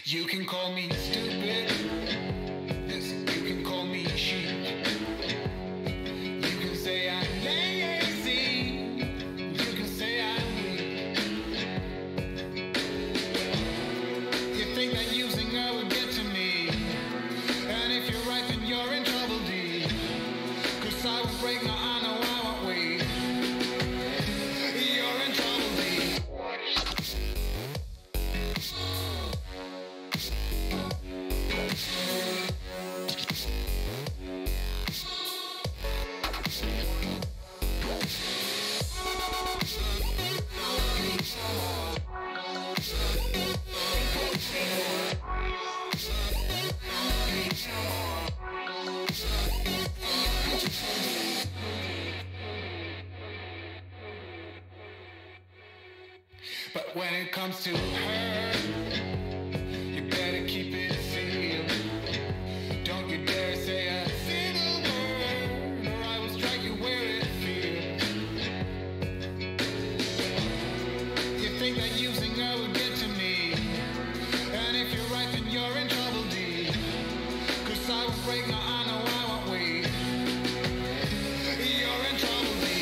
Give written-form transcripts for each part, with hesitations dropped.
You can call me stupid. Listen, you can call me sheep. You can say I'm lazy. You can say I'm weak. You think that using her would get to me. And if you're right, then you're in trouble, D. 'Cause I won't break, no, I know I won't wait. You're in trouble, D. But when it comes to her, you better keep it sealed. Don't you dare say a single word, or I will strike you where it feels. You think that using her would get to me, and if you're right, then you're in trouble, D. 'Cause I will break, no, I know I won't wait. You're in trouble, D.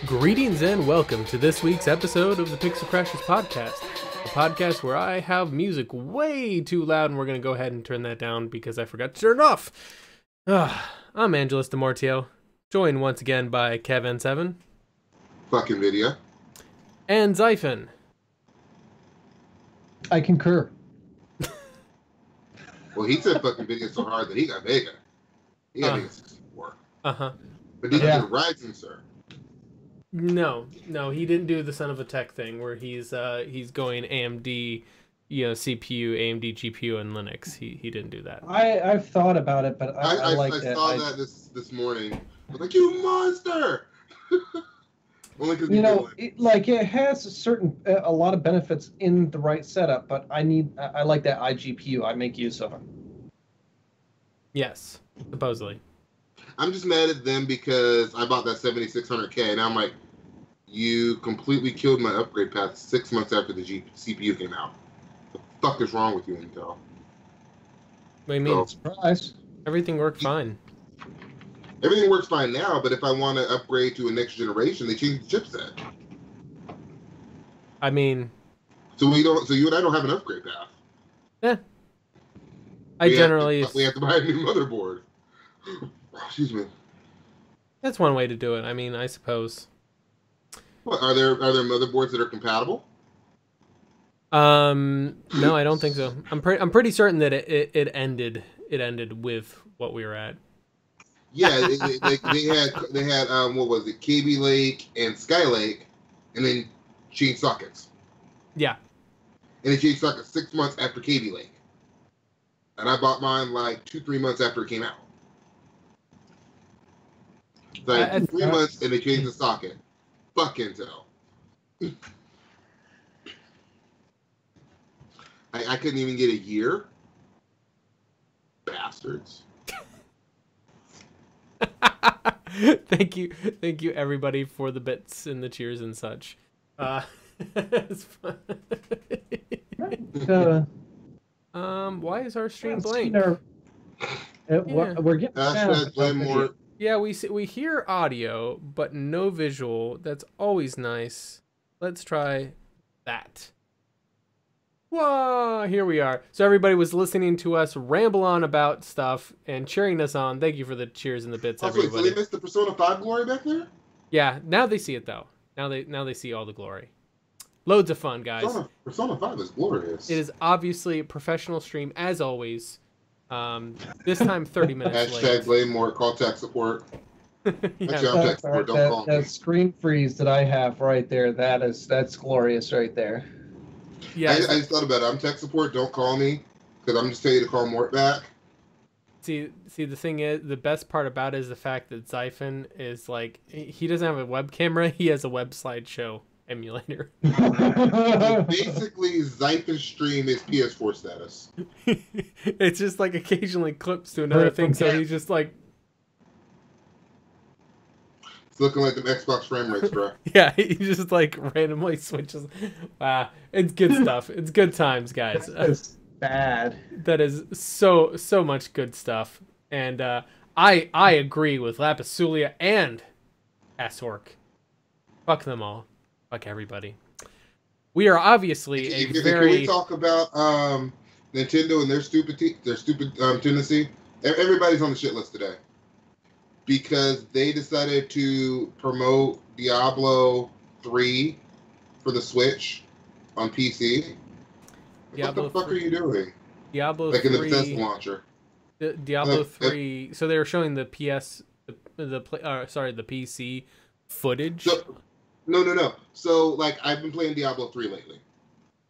Greetings and welcome to this week's episode of the Pixel Crashers podcast, a podcast where I have music way too loud and we're going to go ahead and turn that down because I forgot to turn it off. I'm Angelus de Mortiel, joined once again by KevN7 Fucking video. and Xaiphen. I concur. Well, he said fucking video so hard that he got Mega. He got Mega 64. Uh-huh. But he didn't do Ryzen, sir. No, he didn't do the son of a tech thing where he's going AMD, CPU, AMD GPU, and Linux. He didn't do that. I've thought about it, but I like I that. saw that this morning. I was like, you monster! Only because it has a lot of benefits in the right setup, but I like that iGPU. I make use of it. Yes, supposedly. I'm just mad at them because I bought that 7600K, and I'm like, you completely killed my upgrade path 6 months after the CPU came out. What the fuck is wrong with you, Intel? What do you mean? Surprise. Everything worked fine. Everything works fine now, but if I want to upgrade to a next generation, they change the chipset. I mean... So you and I don't have an upgrade path. Yeah. We have to buy a new motherboard. Excuse me. That's one way to do it. I mean, I suppose. What, are there motherboards that are compatible? No, I don't think so. I'm pretty certain that it ended with what we were at. Yeah, they had what was it, KB Lake and Sky Lake, and then changed sockets. Yeah. and it changed like 6 months after Kaby Lake. And I bought mine like 2-3 months after it came out. Like 2-3 months, and they changed the socket. Fuck Intel. I couldn't even get a year. Bastards. Thank you everybody for the bits and the cheers and such. It's fun. Why is our stream blank? We're getting sound. Yeah, we hear audio but no visual. That's always nice. Let's try that. Whoa, here we are. So everybody was listening to us ramble on about stuff and cheering us on. Thank you for the cheers and the bits, everybody. So they missed the Persona 5 glory back there? Yeah, now they see it though. Now they see all the glory. Loads of fun, guys. Persona 5 is glorious. It is obviously a professional stream as always. This time 30 minutes late. Blame more. Call tech support. Yeah. Actually, I'm tech support. Don't call me. That screen freeze that I have right there, that's glorious right there. Yeah, I just thought about it. I'm tech support. Don't call me, because I'm just telling you to call Mort back. See, the thing is, the best part about it is the fact that Xaiphen is like, he doesn't have a web camera. He has a web slideshow emulator. Basically, Xaiphen's stream is PS4 status. It's just like occasionally clips to another thing, so he's just like, it's looking like the Xbox frame rates, bro. yeah, he just like randomly switches. Wow, it's good stuff. It's good times, guys. It's bad. That is so much good stuff, and I agree with Lapisulia and Asork. Fuck them all. Fuck everybody. We are obviously Can we talk about Nintendo and their stupid tendency? Everybody's on the shit list today because they decided to promote Diablo 3 for the Switch on PC. What the fuck are you doing? Diablo like 3, in the Bethesda launcher. Diablo 3. So they were showing the the PC footage. No. So, like, I've been playing Diablo 3 lately.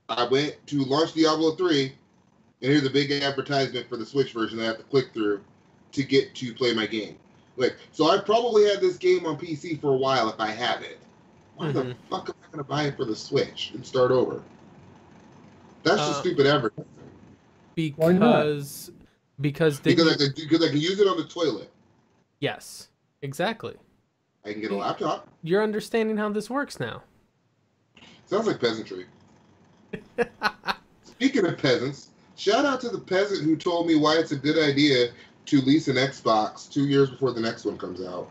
I went to launch Diablo 3, and here's a big advertisement for the Switch version that I have to click through to get to play my game. Like, so I probably had this game on PC for a while if I had it. Why the fuck am I going to buy it for the Switch and start over? That's just stupid advertising. Because I can use it on the toilet. Yes, exactly. I can get a laptop. You're understanding how this works now. Sounds like peasantry. Speaking of peasants, shout out to the peasant who told me why it's a good idea to lease an Xbox 2 years before the next one comes out.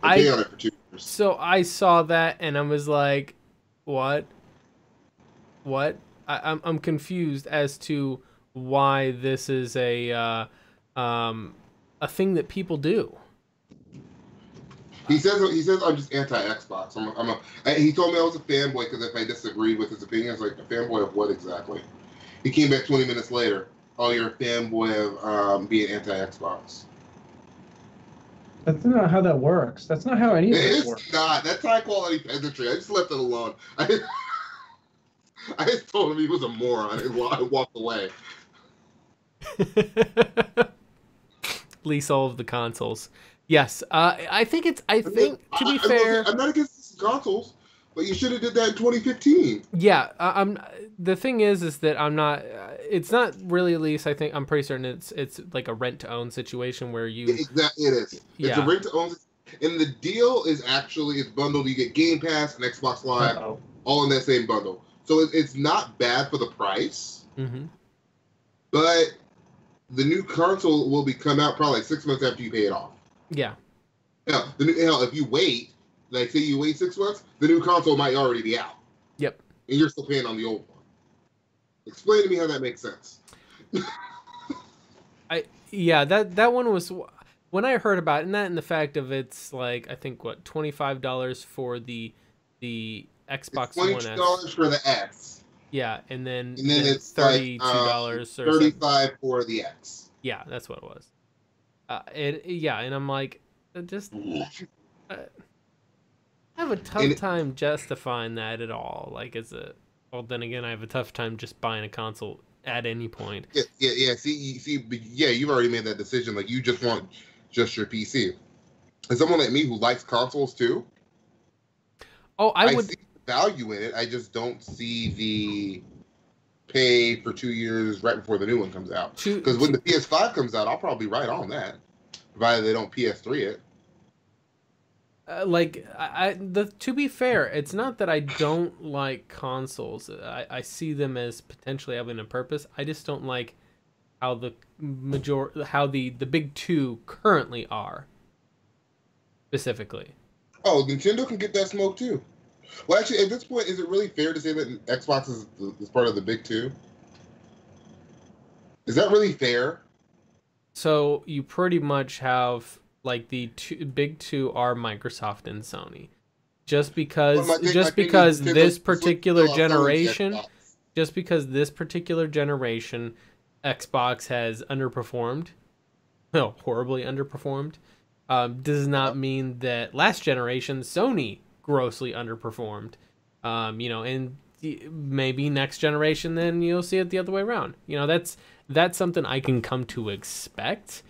Pay on it for 2 years. So I saw that and I was like, what? I'm confused as to why this is a thing that people do. He says I'm just anti-Xbox. He told me I was a fanboy because if I disagreed with his opinion, I was like, a fanboy of what exactly? He came back 20 minutes later. Oh, you're a fanboy of being anti-Xbox. That's not how that works. That's not how any of this works. It's not. That's high-quality peasantry. I just left it alone. I just told him he was a moron and I walked away. Lease all of the consoles. Yes, I think to be fair, I'm not against consoles, but you should have did that in 2015. Yeah, the thing is that I'm not. It's not really a lease. I think I'm pretty certain it's like a rent to own situation where you. Exactly, it is. It's a rent to own, and the deal is actually it's bundled. You get Game Pass and Xbox Live all in that same bundle, so it's not bad for the price. Mm-hmm. But the new console will come out probably like 6 months after you pay it off. Yeah. Hell, if you wait, like say you wait 6 months, the new console might already be out. Yep. And you're still paying on the old one. Explain to me how that makes sense. That one was when I heard about it, and the fact of it's like I think what $25 for the Xbox One S. $22 for the X. Yeah, and then it's $32 like, or $35 for the X. Yeah, that's what it was. And I'm like, I have a tough time justifying that at all. Like, is it? Well, then again, I have a tough time just buying a console at any point. Yeah. You've already made that decision. Like, you just want just your PC. And someone like me who likes consoles too, Oh, I would see the value in it. I just don't see the pay for 2 years right before the new one comes out. Because when the PS5 comes out, I'll probably be right on that, provided they don't PS3 it. To be fair, it's not that I don't like consoles. I see them as potentially having a purpose. I just don't like how the big two currently are. Specifically. Oh, Nintendo can get that smoke too. Well, actually, at this point, is it really fair to say that Xbox is part of the big two? Is that really fair? So you pretty much have like the big two are Microsoft and Sony. Just because this particular generation, Xbox has underperformed, horribly underperformed, does not mean that last generation Sony grossly underperformed. And maybe next generation then you'll see it the other way around. That's something I can come to expect,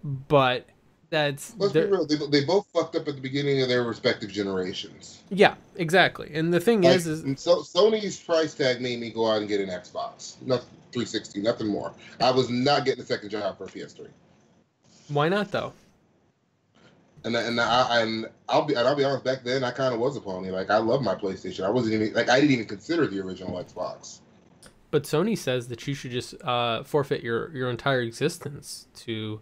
but let's be real. They both fucked up at the beginning of their respective generations. Yeah, exactly. And the thing is Sony's price tag made me go out and get an Xbox, not 360, nothing more. I was not getting a second job for a PS3. Why not though? And I'll be honest. Back then, I kind of was a pony. Like, I love my PlayStation. I didn't even consider the original Xbox. But Sony says that you should just forfeit your entire existence to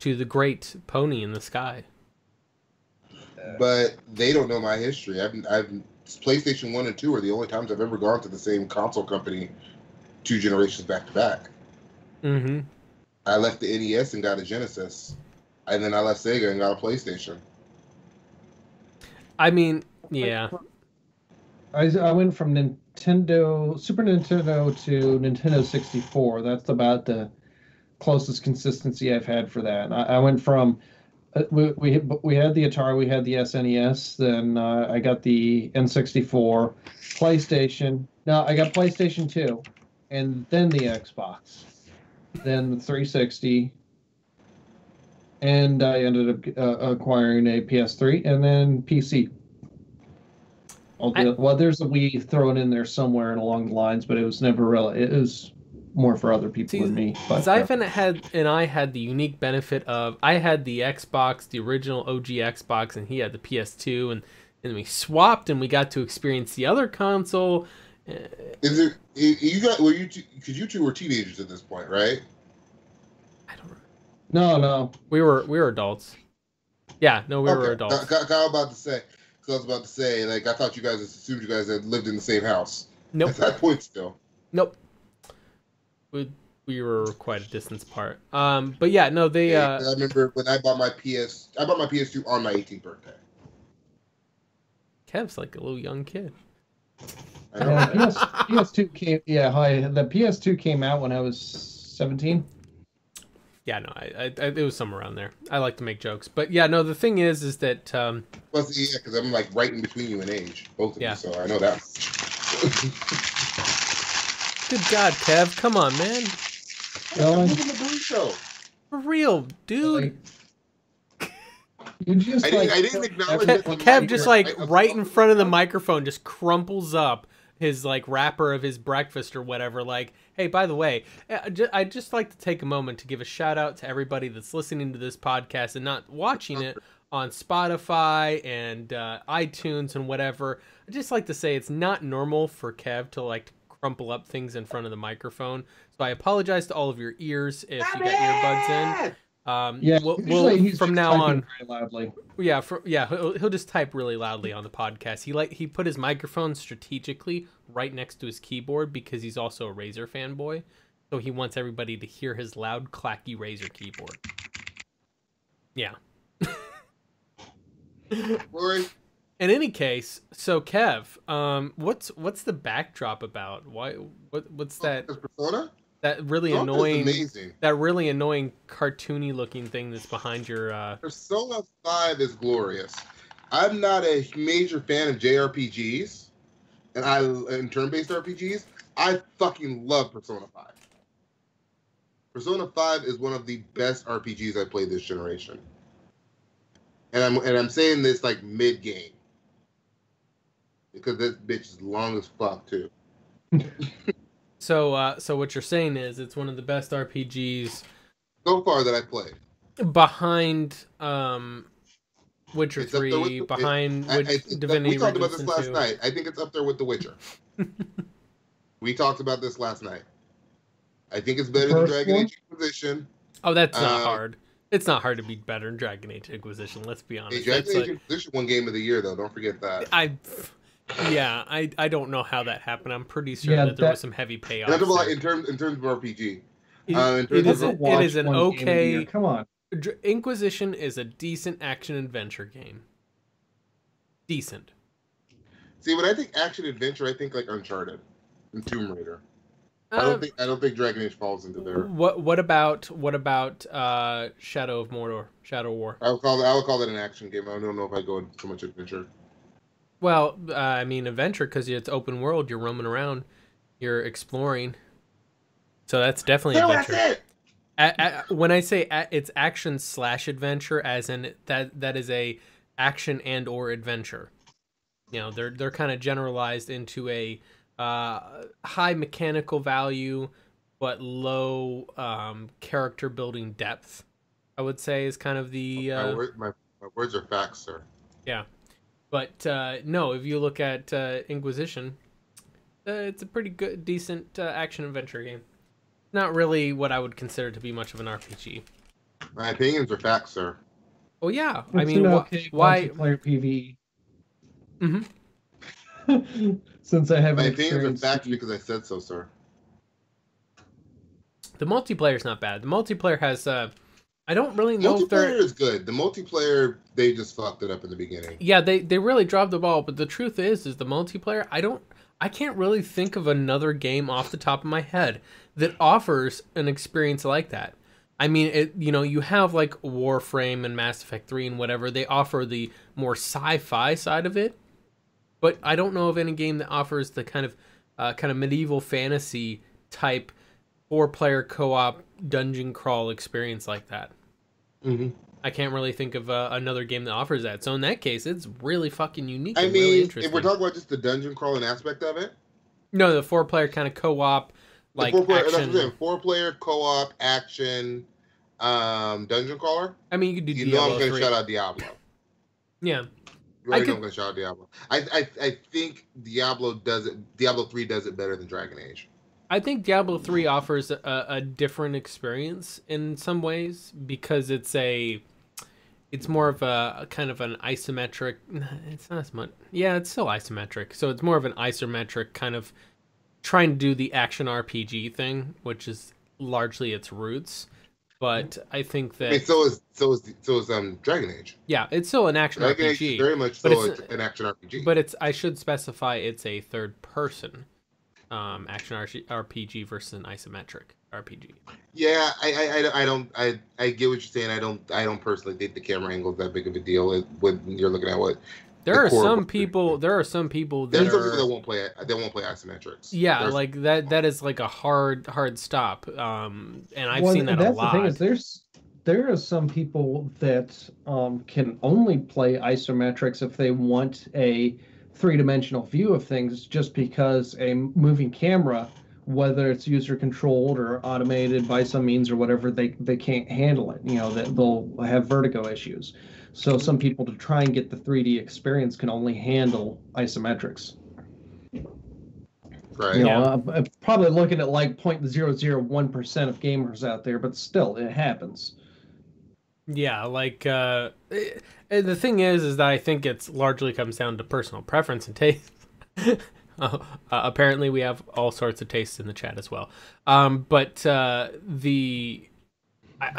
the great pony in the sky. But they don't know my history. I've PlayStation 1 and 2 are the only times I've ever gone to the same console company 2 generations back to back. Mm-hmm. I left the NES and got a Genesis. And then I left Sega and got a PlayStation. I mean, yeah. I went from Super Nintendo to Nintendo 64. That's about the closest consistency I've had for that. I went from we had the Atari, we had the SNES, then I got the N64, PlayStation. No, I got PlayStation 2, and then the Xbox, then the 360. And I ended up acquiring a PS3 and then PC. There's a Wii thrown in there somewhere and along the lines, but it was never really. It was more for other people than me. But Xaiphen I had the unique benefit of I had the Xbox, the original OG Xbox, and he had the PS2, and we swapped, and we got to experience the other console. Because you two were teenagers at this point, right? No. We were adults. Yeah, no, we were adults. I was about to say, like, I thought you guys assumed you guys had lived in the same house. Nope. At that point still. Nope. We were quite a distance apart. But yeah, no, they. I remember when I bought my PS2 on my 18th birthday. Kev's like a little young kid. I know. PS2 came. Yeah, the PS2 came out when I was 17. Yeah, no, it was somewhere around there. I like to make jokes, but yeah, no. The thing is that. Well, yeah, because I'm like right in between you in age, both of you, so I know that. Good God, Kev, come on, man. I'm living the Blue Show. For real, dude. I didn't acknowledge that. Kev just like right in front of the microphone just crumples up his like wrapper of his breakfast or whatever. Like, hey, by the way, I'd just like to take a moment to give a shout out to everybody that's listening to this podcast and not watching it on Spotify and iTunes and whatever. I'd just like to say it's not normal for Kev to like crumple up things in front of the microphone. So I apologize to all of your ears if you got earbuds in. We'll from now on. Very loudly. He'll just type really loudly on the podcast. He put his microphone strategically right next to his keyboard because he's also a Razer fanboy, so he wants everybody to hear his loud, clacky Razer keyboard. Yeah. Rory. In any case, so Kev, what's the backdrop about? What's that? Persona? That really annoying, cartoony looking thing that's behind your. Persona 5 is glorious. I'm not a major fan of JRPGs, and turn-based RPGs, I fucking love Persona 5. Persona 5 is one of the best RPGs I played this generation. And I'm saying this like mid-game. Because this bitch is long as fuck too. So what you're saying is it's one of the best RPGs so far that I played. Behind Witcher 3, behind Divinity. We talked about this last 2. night. I think it's up there with The Witcher. We talked about this last night. I think it's better than Dragon Age Inquisition. Oh, that's not hard. It's not hard to be better than Dragon Age Inquisition. Let's be honest. Dragon Age Inquisition won Game of the Year, though. Don't forget that. I don't know how that happened. I'm pretty sure that there was some heavy payoff. In terms of RPG, it is an okay. Come on. Inquisition is a decent action adventure game. Decent. See, when I think action adventure, I think like Uncharted and Tomb Raider. I don't think Dragon Age falls into there. What about Shadow of Mordor, Shadow War? I would call that an action game. I don't know if I go into too much adventure. Well, I mean adventure because it's open world. You're roaming around, you're exploring. So that's definitely adventure. That's it. When I say it's action / adventure, as in that is a action and or adventure. You know, they're kind of generalized into a high mechanical value but low character building depth. I would say is kind of the my words are facts, sir. Yeah, but no, if you look at Inquisition, it's a pretty good, decent action adventure game. Not really what I would consider to be much of an RPG. My opinions are facts, sir. Oh yeah, It's I mean, why multiplayer PvE? Mm-hmm. Since I haven't. My opinions are facts because I said so, sir. The multiplayer's not bad. The multiplayer has I don't really know if multiplayer is good. The multiplayer, they just fucked it up in the beginning. Yeah, they really dropped the ball. But the truth is the multiplayer. I can't really think of another game off the top of my head that offers an experience like that. I mean, you have like Warframe and Mass Effect 3 and whatever. They offer the more sci-fi side of it, but I don't know of any game that offers the kind of medieval fantasy type 4-player co-op dungeon crawl experience like that. Mm-hmm. I can't really think of another game that offers that. So in that case, it's really fucking unique. I mean, really interesting. If we're talking about just the dungeon crawling aspect of it, no, the 4-player kind of co-op, like action. 4-player co-op action dungeon crawler. I mean, you could do Diablo. Diablo I'm going 3. to shout out Diablo. Yeah. You already know I'm going to shout out Diablo. I think Diablo 3 does it better than Dragon Age. I think Diablo 3 offers a different experience in some ways because it's more of a kind of an isometric. It's not as much. Yeah, it's still isometric. So it's more of an isometric kind of trying to do the action RPG thing, which is largely its roots. But I think that so is Dragon Age. Yeah, it's still an action Dragon RPG. Age is very much so an action RPG. But I should specify it's a third person action RPG versus an isometric RPG. Yeah, I get what you're saying. I don't personally think the camera angle is that big of a deal when you're looking at what. There are some people that There's some people that won't play isometrics. Yeah, like that is like a hard stop. And I've seen that a lot. The thing is, there are some people that can only play isometrics if they want a three-dimensional view of things, just because a moving camera, whether it's user controlled or automated by some means or whatever, they can't handle it. That they'll have vertigo issues. So some people, to try and get the 3D experience, can only handle isometrics. Right. I'm probably looking at like 0.001% of gamers out there, but still, it happens. Yeah, like the thing is that I think it's largely comes down to personal preference and taste. Apparently, we have all sorts of tastes in the chat as well. But I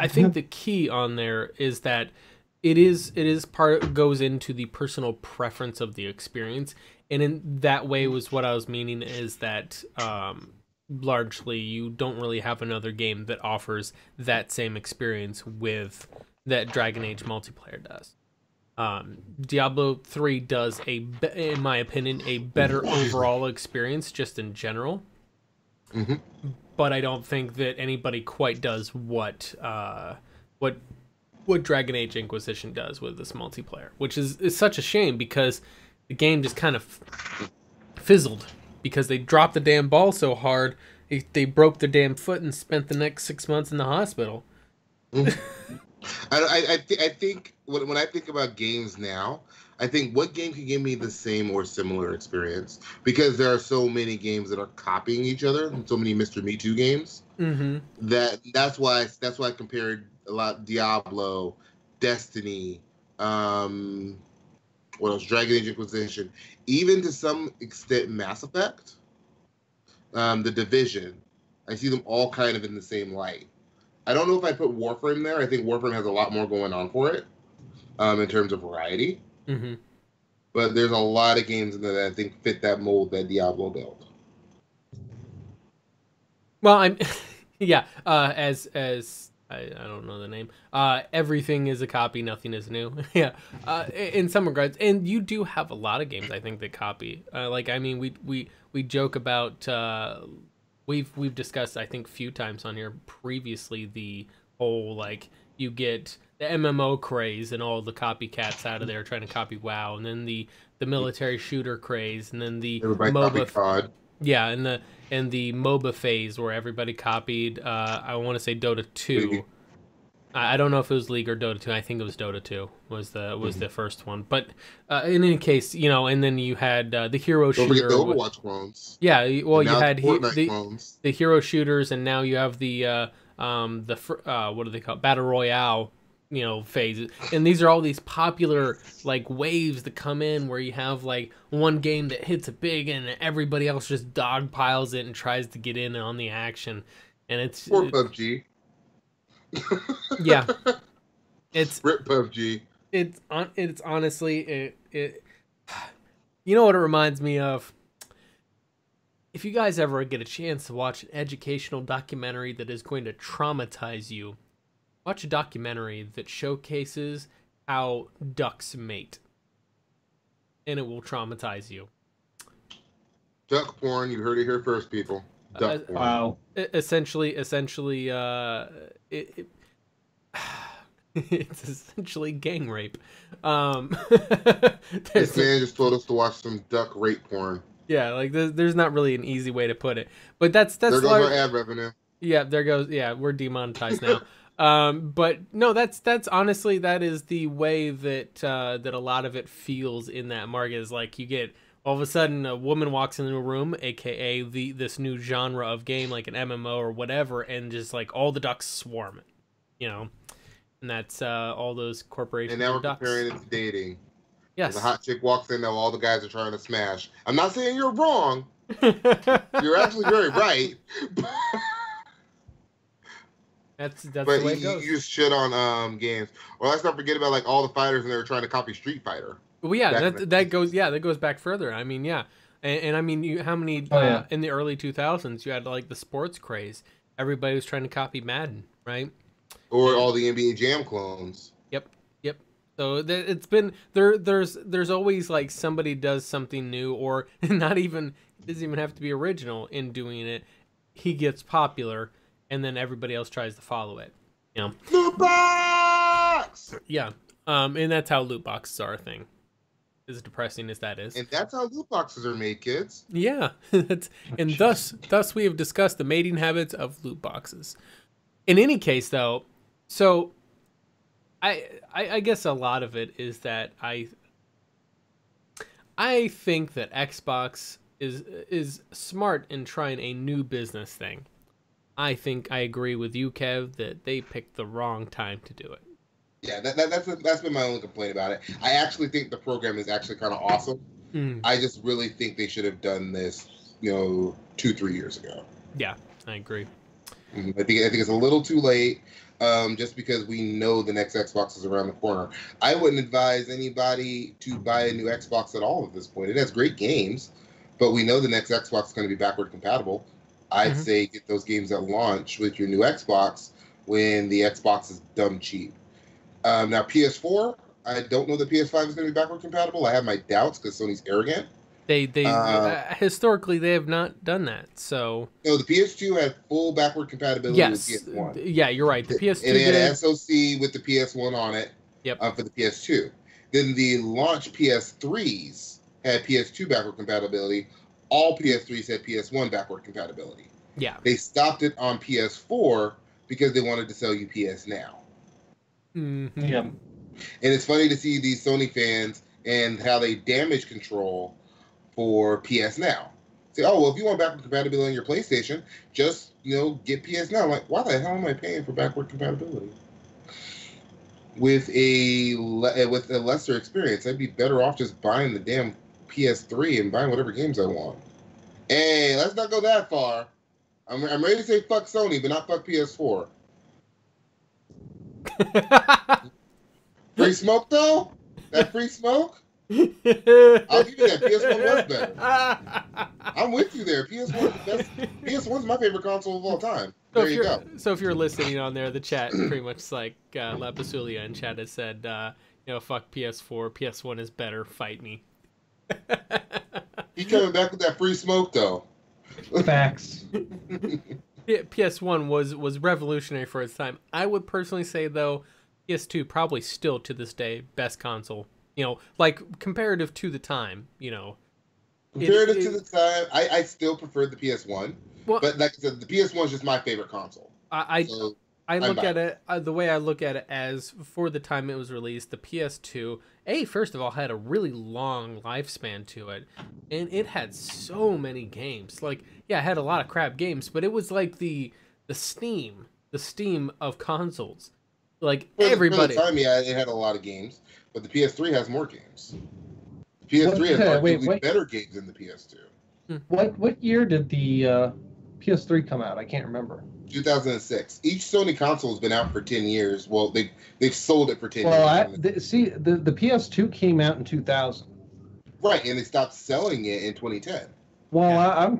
think the key on there is that it is goes into the personal preference of the experience, and in that way was what I was meaning is that largely you don't really have another game that offers that same experience with that Dragon Age multiplayer does. Diablo 3 does in my opinion, a better overall experience just in general. Mm-hmm. But I don't think that anybody quite does what Dragon Age Inquisition does with this multiplayer, which is such a shame because the game just kind of fizzled because they dropped the damn ball so hard. They broke their damn foot and spent the next 6 months in the hospital. I think when I think about games now, I think what game can give me the same or similar experience, because there are so many games that are copying each other, and so many Mr. Me Too games. Mm-hmm. That's why I compared a lot Diablo, Destiny, what else? Dragon Age Inquisition, even to some extent Mass Effect, The Division. I see them all kind of in the same light. I don't know if I put Warframe there. I think Warframe has a lot more going on for it, in terms of variety. Mm-hmm. But there's a lot of games in there that I think fit that mold that Diablo built. Well, as I don't know the name. Everything is a copy, nothing is new. Yeah, in some regards, and you do have a lot of games I think that copy. We joke about. We've discussed, I think, a few times on here previously, the whole, like, you get the MMO craze and all the copycats out of there trying to copy WoW, and then the military shooter craze, and then the MOBA. Yeah, and the MOBA phase where everybody copied. I want to say Dota 2. I don't know if it was League or Dota 2. I think it was Dota 2 was the first one. But in any case, and then you had the hero shooter. Don't forget the Overwatch clones. Yeah, well, you had the hero shooters, and now you have the what do they call it? Battle Royale, phases. And these are all these popular like waves that come in where you have like one game that hits it big and everybody else just dogpiles it and tries to get in on the action. And it's PUBG. Yeah, it's Rip PUBG. It's honestly it. You know what it reminds me of? If you guys ever get a chance to watch an educational documentary that is going to traumatize you, watch a documentary that showcases how ducks mate, and it will traumatize you. Duck porn. You heard it here first, people. Duck porn. Wow. Essentially, it's essentially gang rape. This man just told us to watch some duck rape porn. Yeah, like there's not really an easy way to put it, but that's there goes our ad revenue. Yeah, there goes. Yeah, we're demonetized now. But no, that's honestly, that is the way that a lot of it feels in that market. Is like you get all of a sudden a woman walks into a room, aka this new genre of game like an MMO or whatever, and just like all the ducks swarm, and that's all those corporations. And now we're ducks. comparing it to dating. Yes. The hot chick walks in, now all the guys are trying to smash. I'm not saying you're wrong. You're actually very right. That's but the way it goes. You just shit on games. Or let's not forget about like all the fighters and they were trying to copy Street Fighter. Well, yeah, that goes back further. I mean, yeah, and I mean, how many in the early 2000s you had like the sports craze? Everybody was trying to copy Madden, right? Or all the NBA Jam clones. Yep. So it's been there's always like somebody does something new, or not even, it doesn't even have to be original in doing it. He gets popular, and then everybody else tries to follow it. Loot box. Yeah. And that's how loot boxes are a thing. As depressing as that is. And that's how loot boxes are made, kids. Yeah. And thus we have discussed the mating habits of loot boxes. In any case, though, so I guess a lot of it is that I think that Xbox is smart in trying a new business thing. I think I agree with you, Kev, that they picked the wrong time to do it. Yeah, that's been my only complaint about it. I actually think the program is actually kind of awesome. I just really think they should have done this, 2-3 years ago. Yeah, I agree. I think it's a little too late, just because we know the next Xbox is around the corner. I wouldn't advise anybody to buy a new Xbox at all at this point. It has great games, but we know the next Xbox is going to be backward compatible. I'd say get those games at launch with your new Xbox when the Xbox is dumb cheap. Now PS4, I don't know that PS5 is going to be backward compatible. I have my doubts because Sony's arrogant. They historically they have not done that. So no, the PS2 had full backward compatibility with PS1. Yeah, you're right. The PS2 it had an SoC with the PS1 on it. Yep. For the PS2. Then the launch PS3s had PS2 backward compatibility. All PS3s had PS1 backward compatibility. Yeah. They stopped it on PS4 because they wanted to sell you PS Now. Mm-hmm. Yeah. And it's funny to see these Sony fans and how they damage control for PS Now. Say, oh, well, if you want backward compatibility on your PlayStation, just, get PS Now. I'm like, why the hell am I paying for backward compatibility? With a lesser experience, I'd be better off just buying the damn PS3 and buying whatever games I want. Hey, let's not go that far. I'm ready to say fuck Sony, but not fuck PS4. Free smoke, though? That free smoke? I'll give you that. PS1 was better. I'm with you there. PS1's the best. PS1's my favorite console of all time. There you go. So if you're listening on there, the chat pretty much like Lapisulia in chat has said, fuck PS4. PS1 is better. Fight me. He coming back with that free smoke, though. Facts. PS1 was revolutionary for its time. I would personally say, though, PS2 probably still to this day best console. Like comparative to the time. Comparative to the time, I still preferred the PS1. Well, but like I said, the PS1 is just my favorite console. I look at it the way I look at it as for the time it was released. The PS2, first of all, had a really long lifespan to it, and it had so many games. Like, yeah, it had a lot of crap games, but it was like the Steam of consoles. Like everybody. For the time, yeah, it had a lot of games, but the PS3 has more games. The PS3 has arguably better games than the PS2. What year did the PS3 come out? I can't remember. 2006. Each Sony console has been out for 10 years. Well, they've sold it for 10 years. Well, the PS2 came out in 2000. Right, and they stopped selling it in 2010. Well, I'm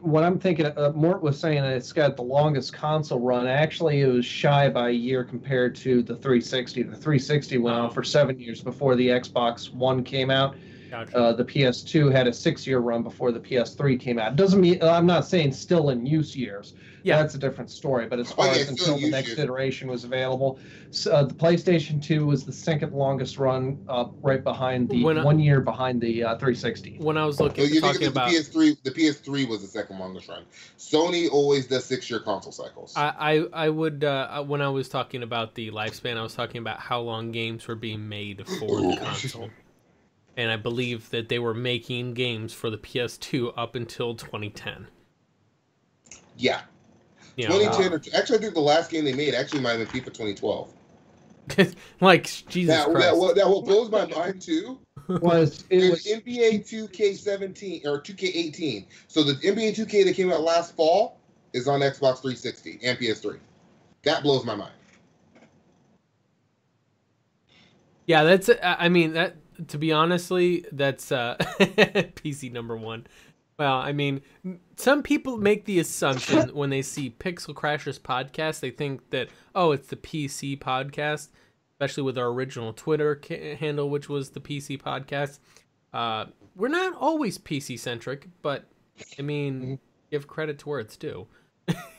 what I'm thinking. Mort was saying that it's got the longest console run. Actually, it was shy by a year compared to the 360. The 360 went on for 7 years before the Xbox One came out. Gotcha. The PS2 had a 6-year run before the PS3 came out. Doesn't mean I'm not saying still in use years. Yeah, that's a different story. But as far as until the next iteration was available, the PlayStation 2 was the second longest run, right behind the 1 year behind the 360. When I was talking about the PS3 was the second longest run. Sony always does 6-year console cycles. I would when I was talking about the lifespan, I was talking about how long games were being made for the console. And I believe that they were making games for the PS2 up until 2010. Yeah. 2010. Actually, I think the last game they made actually might have been FIFA 2012. Like, Jesus Christ. What blows my mind, too, was NBA 2K17 or 2K18. So the NBA 2K that came out last fall is on Xbox 360 and PS3. That blows my mind. Yeah, that's, that, to be honestly, that's PC number one. Well, I mean, some people make the assumption when they see Pixel Crashers podcast, they think that, it's the PC podcast, especially with our original Twitter handle, which was the PC podcast. We're not always PC centric, but I mean, give credit to where it's due.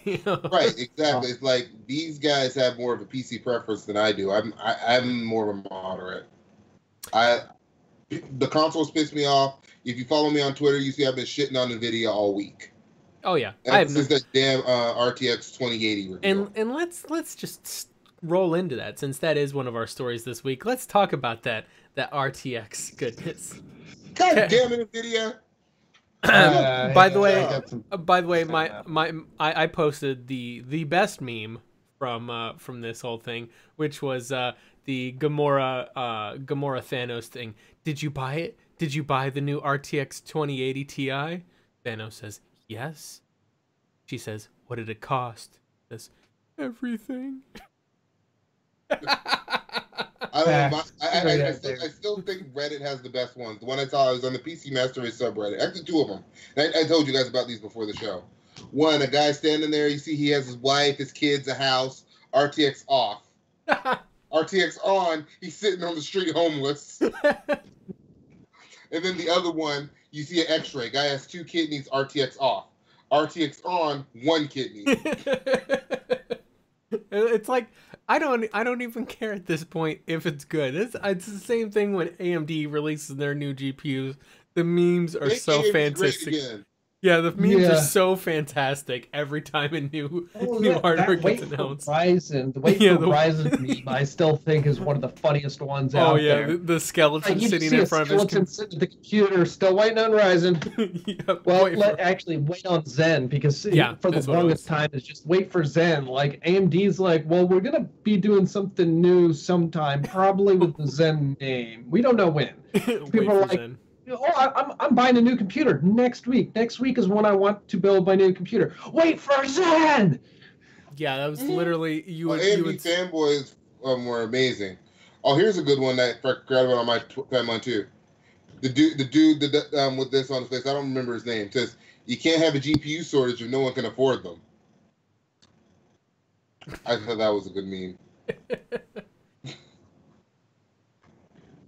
Right, exactly. It's like these guys have more of a PC preference than I do. I'm more of a moderate. The consoles piss me off. If you follow me on Twitter, you see I've been shitting on NVIDIA all week. Oh yeah, since that damn RTX 2080 review. And let's just roll into that, since that is one of our stories this week. Let's talk about that RTX goodness. God damn it, NVIDIA! By the way, I posted the best meme from this whole thing, which was the Gamora Thanos thing. Did you buy it? Did you buy the new RTX 2080 Ti? Thanos says, yes. She says, what did it cost? He says, everything. I still think Reddit has the best ones. The one I saw was on the PC Master Race subreddit. Actually, two of them. I told you guys about these before the show. One, a guy standing there. You see he has his wife, his kids, a house. RTX off. RTX on, he's sitting on the street homeless. And then the other one, you see an X-ray. Guy has 2 kidneys. RTX off. RTX on, 1 kidney. It's like I don't even care at this point if it's good. It's the same thing when AMD releases their new GPUs. The memes are so fantastic. Yeah, the memes are so fantastic every time a new hardware gets announced. The wait for Ryzen meme, I still think is one of the funniest ones out there. Oh yeah, the skeleton sitting in front of his skeleton sitting at the computer, still waiting on Ryzen. Yep, wait on Zen, because for the longest time it's just wait for Zen. Like AMD's like, well, we're gonna be doing something new sometime, probably with the Zen name. We don't know when. People are like, Zen. Oh, I'm buying a new computer next week. Next week is when I want to build my new computer. Wait for Zen! Yeah, that was literally... AMD fanboys were amazing. Oh, here's a good one that I forgot about on my timeline, too. The dude with this on his face, I don't remember his name, says, you can't have a GPU shortage if no one can afford them. I thought that was a good meme.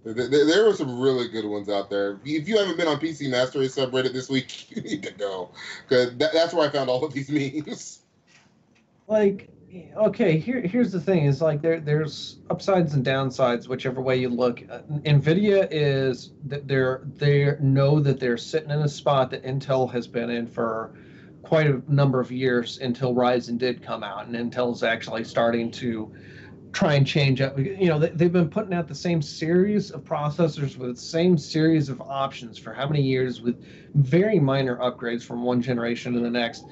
There were some really good ones out there. If you haven't been on PC Master Race subreddit this week, you need to go, because that's where I found all of these memes. Like, okay, here's the thing: is like there's upsides and downsides, whichever way you look. Nvidia is that they know that they're sitting in a spot that Intel has been in for quite a number of years until Ryzen did come out, and Intel's actually starting to try and change up. You know, they've been putting out the same series of processors with the same series of options for how many years, with very minor upgrades from one generation to the next.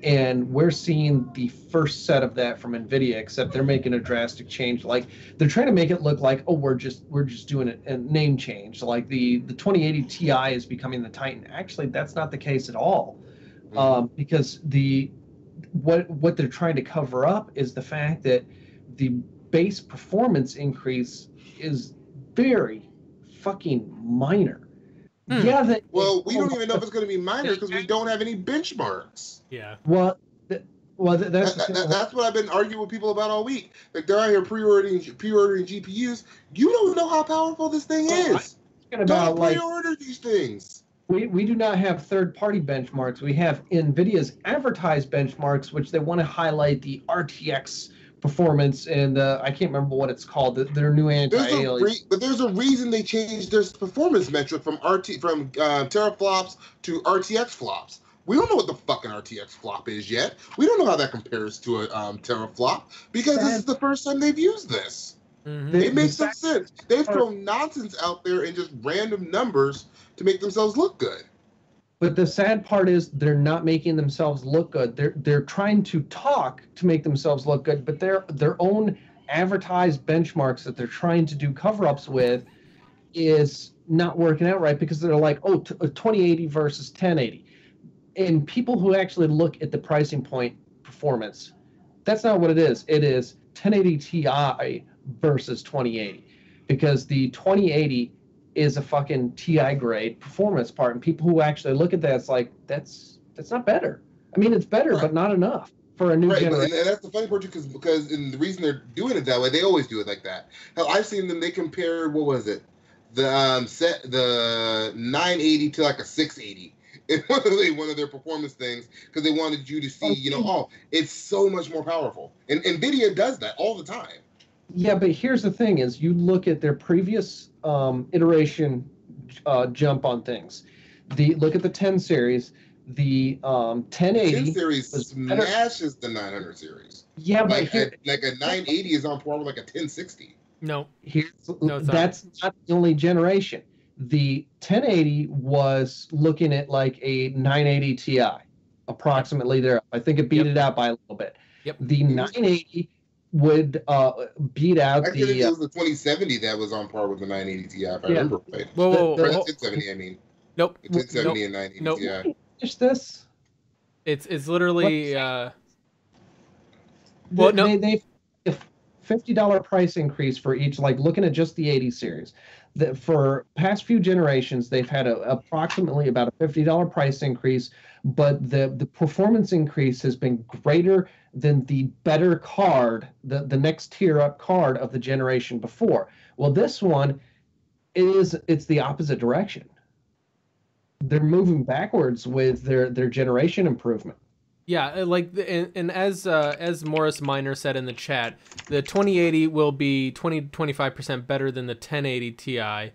And we're seeing the first set of that from Nvidia, except they're making a drastic change. Like, they're trying to make it look like, oh, we're just doing a name change. Like the 2080 Ti is becoming the Titan. Actually, that's not the case at all. Because what they're trying to cover up is the fact that the base performance increase is very fucking minor. Yeah. We don't even know if it's going to be minor because we don't have any benchmarks. Yeah. That's what I've been arguing with people about all week. Like, they're out here pre-ordering GPUs. You don't know how powerful this thing is. Don't pre-order these things. We do not have third-party benchmarks. We have NVIDIA's advertised benchmarks, which they want to highlight the RTX performance, and I can't remember what it's called. Their new anti-alias. But there's a reason they changed their performance metric from teraflops to RTX flops. We don't know what the fucking RTX flop is yet. We don't know how that compares to a teraflop, because this is the first time they've used this. It makes some sense. They've thrown nonsense out there and just random numbers to make themselves look good. But the sad part is they're not making themselves look good. They're trying to talk to make themselves look good, but their own advertised benchmarks that they're trying to do cover-ups with is not working out right, because they're like, 2080 versus 1080. And people who actually look at the pricing point performance, that's not what it is. It is 1080 Ti versus 2080, because the 2080 is a fucking TI grade performance part, and people who actually look at that, it's like, that's not better. I mean, it's better, but not enough for a new generation. And that's the funny part, too, because and the reason they're doing it that way, they always do it like that. Hell, I've seen them. They compare, what was it, the 980 to like a 680 in one of their performance things, because they wanted you to see, it's so much more powerful. And NVIDIA does that all the time. Yeah, but here's the thing: is you look at their previous iteration jump on things. Look at the 10 series. The 1080 10 series smashes the 900 series. Yeah, but like a 980 is on par with like a 1060. No, that's not the only generation. The 1080 was looking at like a 980 Ti, approximately there. I think it beat it out by a little bit. Yep. The 980 would beat out I think it was the 2070 that was on par with the 980 Ti, if I remember right. Whoa. 1070, I mean. Nope. The 1070 and 980 Ti. Finish this. It's literally. They a $50 price increase for each. Like, looking at just the 80 series, for past few generations, they've had approximately about a $50 price increase, but the performance increase has been greater than the better card, the next tier up card of the generation before. Well, this one it's the opposite direction. They're moving backwards with their generation improvement. Yeah, like, and as Morris Minor said in the chat, the 2080 will be 20-25% better than the 1080 Ti,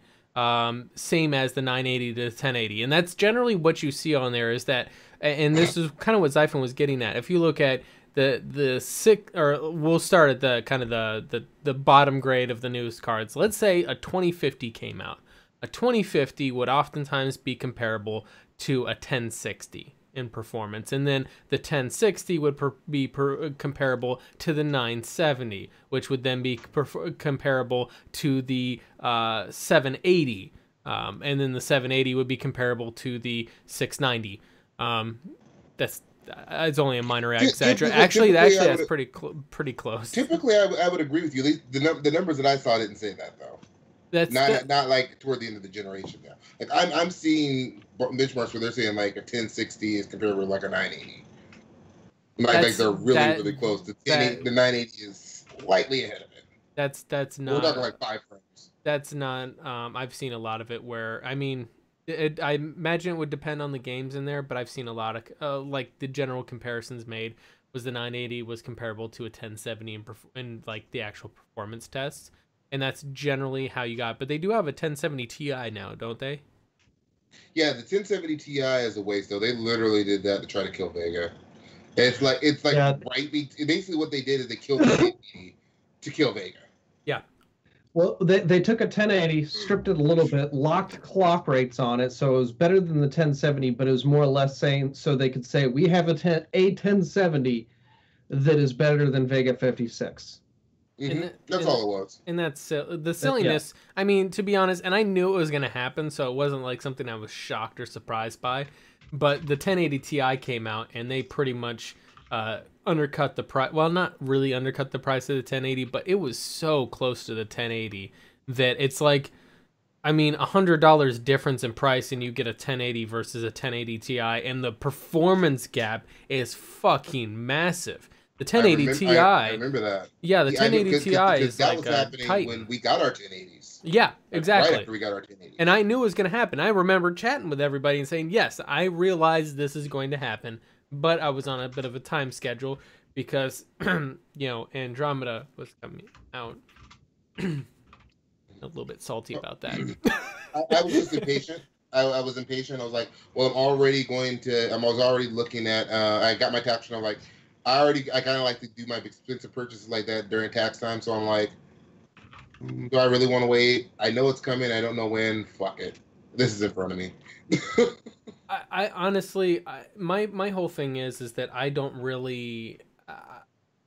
same as the 980 to 1080, and that's generally what you see on there. Is that, and this is kind of what Xaiphen was getting at. If you look at the six, or we'll start at the kind of the bottom grade of the newest cards. Let's say a 2050 came out. A 2050 would oftentimes be comparable to a 1060 in performance, and then the 1060 would be comparable to the 970, which would then be comparable to the 780, and then the 780 would be comparable to the 690. It's only a minor exaggeration. Actually, that's pretty close. Typically, I would agree with you. The numbers that I saw didn't say that, though. That's not like toward the end of the generation now. Like I'm seeing benchmarks where they're saying like a 1060 is compared with like a 980. Like they're really close. The 980 is slightly ahead of it. That's not. We're talking like 5 frames. That's not. I've seen a lot of it where, I mean, I imagine it would depend on the games in there, but I've seen a lot of like the general comparisons made was the 980 was comparable to a 1070 in like the actual performance tests. And that's generally how you got. But they do have a 1070 Ti now, don't they? Yeah, the 1070 Ti is a waste, though. They literally did that to try to kill Vega. It's like yeah. Right. Basically, what they did is they killed Vega to kill Vega. Yeah. Well, they took a 1080, stripped it a little bit, locked clock rates on it, so it was better than the 1070, but it was more or less saying so they could say we have a 1070 that is better than Vega 56. Mm-hmm. That's all it was. And that's the silliness. Yeah. I mean, to be honest, and I knew it was going to happen, so it wasn't like something I was shocked or surprised by. But the 1080 Ti came out, and they pretty much undercut the price. Well, not really undercut the price of the 1080, but it was so close to the 1080 that it's like, I mean, $100 difference in price, and you get a 1080 versus a 1080 Ti, and the performance gap is fucking massive. The 1080 Ti. I remember that. Yeah, the 1080 Ti is that like was happening when we got our 1080s. Yeah, exactly. Right after we got our 1080s. And I knew it was going to happen. I remember chatting with everybody and saying, yes, I realize this is going to happen, but I was on a bit of a time schedule because, Andromeda was coming out. A little bit salty about that. I was just impatient. I was impatient. I was like, well, I was already looking at, I got my tax and I'm like, I kind of like to do my expensive purchases like that during tax time. So I'm like, do I really want to wait? I know it's coming. I don't know when. Fuck it. This is in front of me. I honestly, my whole thing is that I don't really,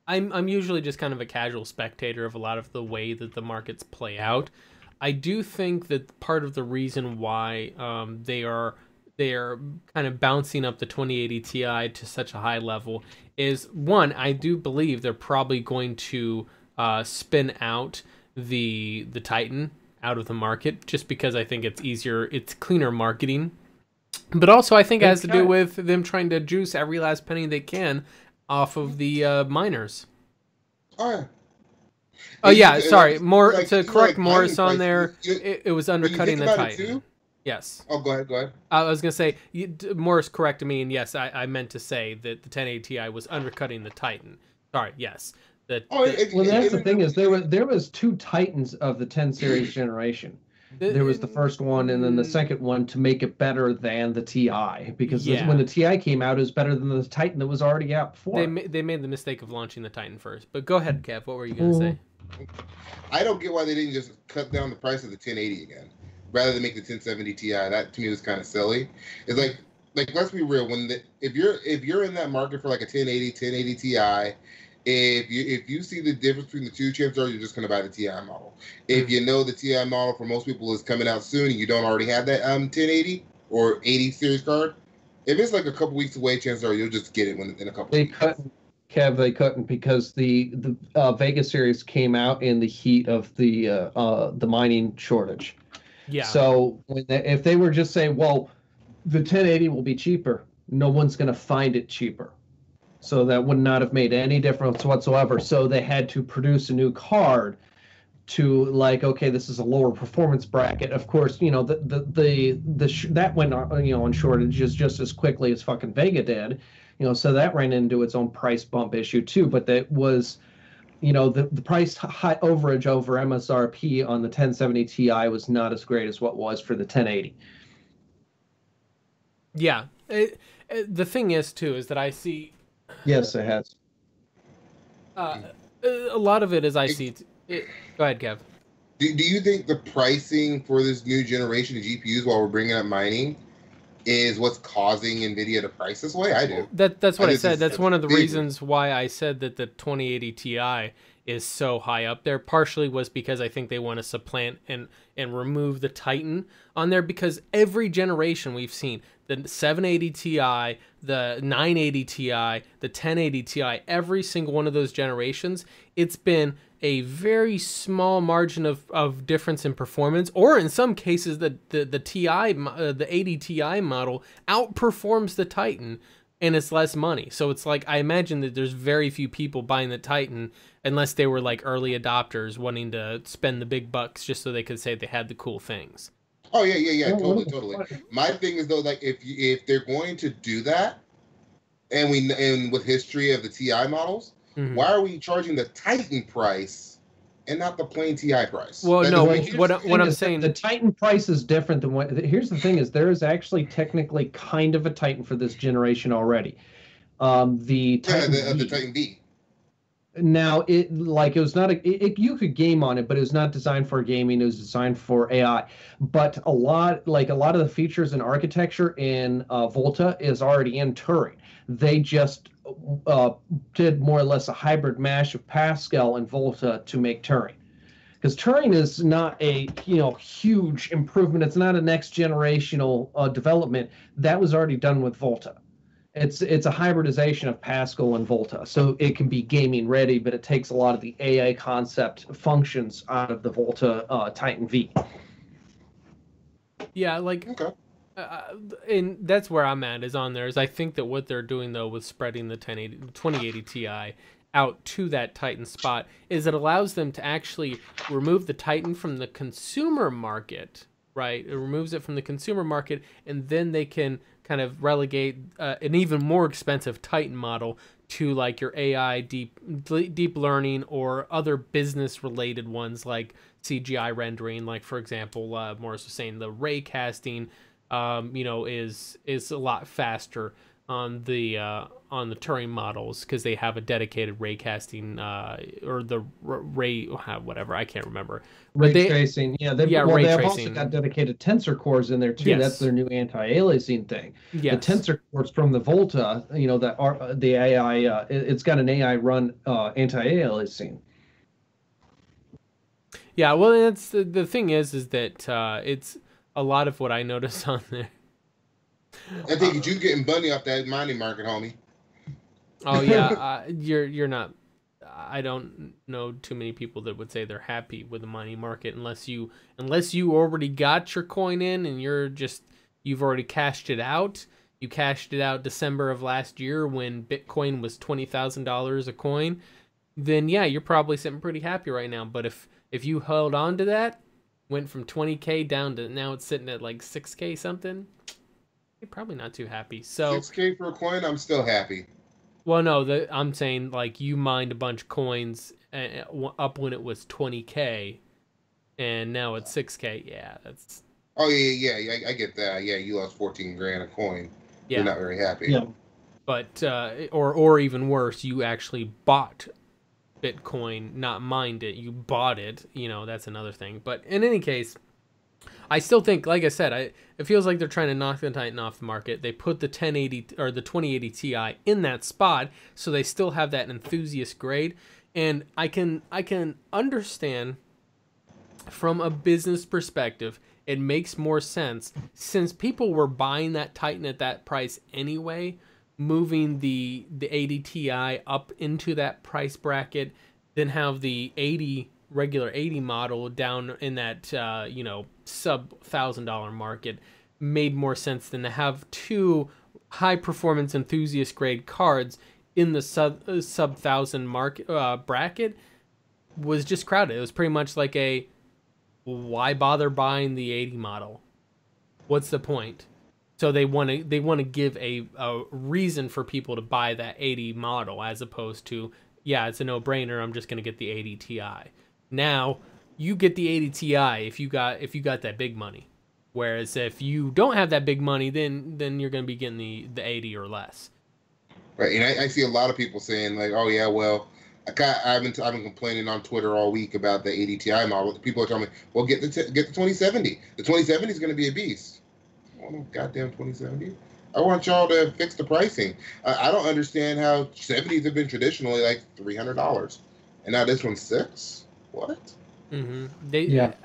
I'm usually just kind of a casual spectator of a lot of the way that the markets play out. I do think that part of the reason why they are kind of bouncing up the 2080 Ti to such a high level is, one, I do believe they're probably going to spin out the Titan out of the market just because I think it's easier, it's cleaner marketing. But also I think it has to do with them trying to juice every last penny they can off of the miners. Oh, yeah. Oh, yeah, sorry. To correct Morris on there, it was undercutting the Titan. Yes. Oh, go ahead. I was going to say, Morris corrected me, and yes, I meant to say that the 1080 Ti was undercutting the Titan. Sorry, yes. That's the thing is, there was 2 Titans of the 10 series generation. There was the first one, and then the second one to make it better than the Ti, because when the Ti came out, it was better than the Titan that was already out before. They made the mistake of launching the Titan first. But go ahead, Kev. What were you going to say? I don't get why they didn't just cut down the price of the 1080 again, rather than make the 1070 Ti. That to me was kind of silly. It's like let's be real. If you're in that market for like a 1080 Ti, if you see the difference between the two, chances are you're just going to buy the Ti model. If you know the Ti model for most people is coming out soon, and you don't already have that 1080 or 80 series card, if it's like a couple weeks away, chances are you'll just get it in a couple. They couldn't because the Vega series came out in the heat of the mining shortage. Yeah. So if they were just saying, well, the 1080 will be cheaper, no one's going to find it cheaper. So that would not have made any difference whatsoever. So they had to produce a new card to like, okay, this is a lower performance bracket. Of course, you know, that went on, you know, on shortages just as quickly as fucking Vega did, you know, so that ran into its own price bump issue too. But that was, you know, the price high overage over MSRP on the 1070 Ti was not as great as what was for the 1080. Yeah. The thing is too, is that I see. Yes, it has. A lot of it is I see. Go ahead, Kev. Do you think the pricing for this new generation of GPUs, while we're bringing up mining, is what's causing NVIDIA to price this way? I do. That's what I said. That's one of the reasons why I said that the 2080 Ti is so high up there. Partially was because I think they want to supplant and remove the Titan on there, because every generation we've seen, the 780 Ti, the 980 Ti, the 1080 Ti, every single one of those generations, it's been a very small margin of difference in performance, or in some cases the Ti, the 80 Ti model outperforms the Titan, and it's less money. So it's like, I imagine that there's very few people buying the Titan unless they were like early adopters wanting to spend the big bucks just so they could say they had the cool things. Oh yeah, totally. My thing is though, like if they're going to do that, and with history of the Ti models, why are we charging the Titan price and not the plain Ti price? Well, no, what I'm saying, the Titan price is different than what. Here's the thing: is there is actually technically kind of a Titan for this generation already. The Titan V. Now it was not you could game on it, but it was not designed for gaming. It was designed for AI. But a lot of the features and architecture in Volta is already in Turing. They just did more or less a hybrid mash of Pascal and Volta to make Turing. Because Turing is not a huge improvement. It's not a next generational development. That was already done with Volta. It's a hybridization of Pascal and Volta, so it can be gaming ready, but it takes a lot of the AI concept functions out of the Volta Titan V. Yeah, like, okay. And that's where I'm at, is on there. Is I think that what they're doing though with spreading the 2080 Ti out to that Titan spot is it allows them to actually remove the Titan from the consumer market, right? It removes it from the consumer market, and then they can kind of relegate an even more expensive Titan model to like your AI deep learning or other business related ones like CGI rendering. Like, for example, Morris was saying the ray casting, is a lot faster on the Turing models because they have a dedicated ray casting or the ray whatever, I can't remember. Ray tracing, they've tracing. Also got dedicated tensor cores in there too. Yes. That's their new anti-aliasing thing. Yes. The tensor cores from the Volta, that are the AI. It's got an AI run anti-aliasing. Yeah, well, that's the thing is that it's a lot of what I notice on there. I think you getting money off that mining market, homie. Oh yeah, you're not. I don't know too many people that would say they're happy with the mining market unless you already got your coin in and you've already cashed it out. You cashed it out December of last year when Bitcoin was $20,000 a coin. Then yeah, you're probably sitting pretty happy right now. But if you held on to that, went from 20K down to now it's sitting at like 6K something, you're probably not too happy. So 6K for a coin, I'm still happy. Well, no, I'm saying like you mined a bunch of coins up when it was 20K, and now it's 6K. Yeah, that's. Oh yeah, I get that. Yeah, you lost 14 grand a coin. Yeah. You're not very happy. Yeah. But or even worse, you actually bought Bitcoin, not mined it. You bought it. That's another thing. But in any case, I still think, like I said, it feels like they're trying to knock the Titan off the market. They put the 1080 or the 2080 Ti in that spot, so they still have that enthusiast grade. And I can understand from a business perspective, it makes more sense since people were buying that Titan at that price anyway. Moving the 80 Ti up into that price bracket, then have the regular 80 model down in that sub $1,000 market made more sense than to have two high performance enthusiast grade cards in the sub 1,000 market bracket was just crowded. It was pretty much like a, why bother buying the 80 model? What's the point? So they want to give a reason for people to buy that 80 model, as opposed to, yeah, it's a no-brainer, I'm just going to get the 80 Ti. Now, you get the 80 Ti if you got that big money. Whereas if you don't have that big money, then you're going to be getting the 80 or less. Right, and I see a lot of people saying like, "Oh yeah, well, I've been complaining on Twitter all week about the 80 Ti model." People are telling me, "Well, get the 2070. The 2070 is going to be a beast." I want no goddamn 2070. I want y'all to fix the pricing. I don't understand how 70s have been traditionally like $300, and now this one's $600. What? Mm-hmm.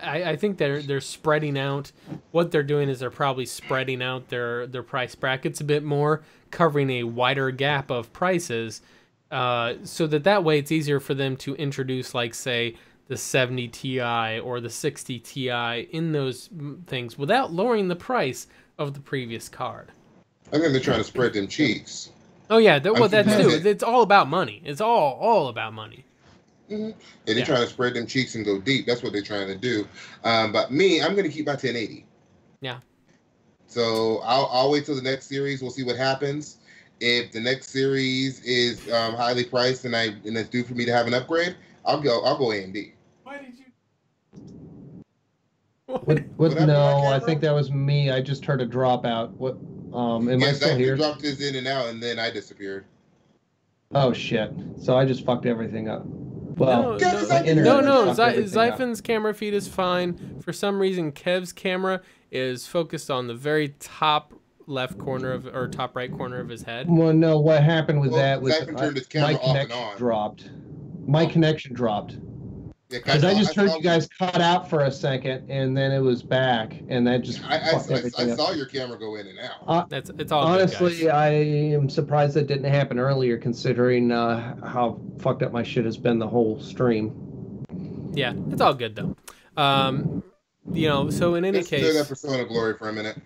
I think they're spreading out. What they're doing is they're probably spreading out their price brackets a bit more, covering a wider gap of prices, so that way it's easier for them to introduce, like, say, the 70 Ti or the 60 Ti in those things without lowering the price of the previous card. I think they're trying to spread them cheeks. Oh yeah, that's too. It's all about money. It's all about money. Mm-hmm. And they're trying to spread them cheeks and go deep. That's what they're trying to do. But me, I'm going to keep my 1080. Yeah. So I'll wait till the next series. We'll see what happens. If the next series is highly priced and it's due for me to have an upgrade, I'll go AMD. Why did you? What no, I think that was me. I just heard a dropout. What? Am I still here? Dropped his in and out, and then I disappeared. Oh shit! So I just fucked everything up. Well, no. Xaiphen's camera feed is fine. For some reason, Kev's camera is focused on the very top left corner or top right corner of his head. Well, no. What happened with that was my connection dropped. My connection dropped. Because I just heard you guys cut out for a second, and then it was back, and that just I saw your camera go in and out. It's all honestly, good, I am surprised that didn't happen earlier, considering how fucked up my shit has been the whole stream. Yeah, it's all good though. So in any case, clear that Persona glory for a minute.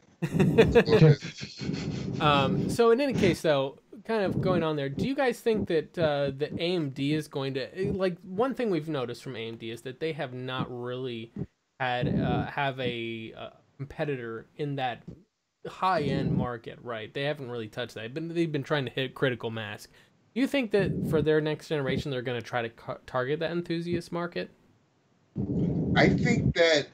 So in any case, though, kind of going on there, do you guys think that the AMD is going to, like, one thing we've noticed from AMD is that they have not really have a competitor in that high-end market, right? They haven't really touched that, but they've been trying to hit critical mass. Do you think that for their next generation they're going to try to target that enthusiast market? I think that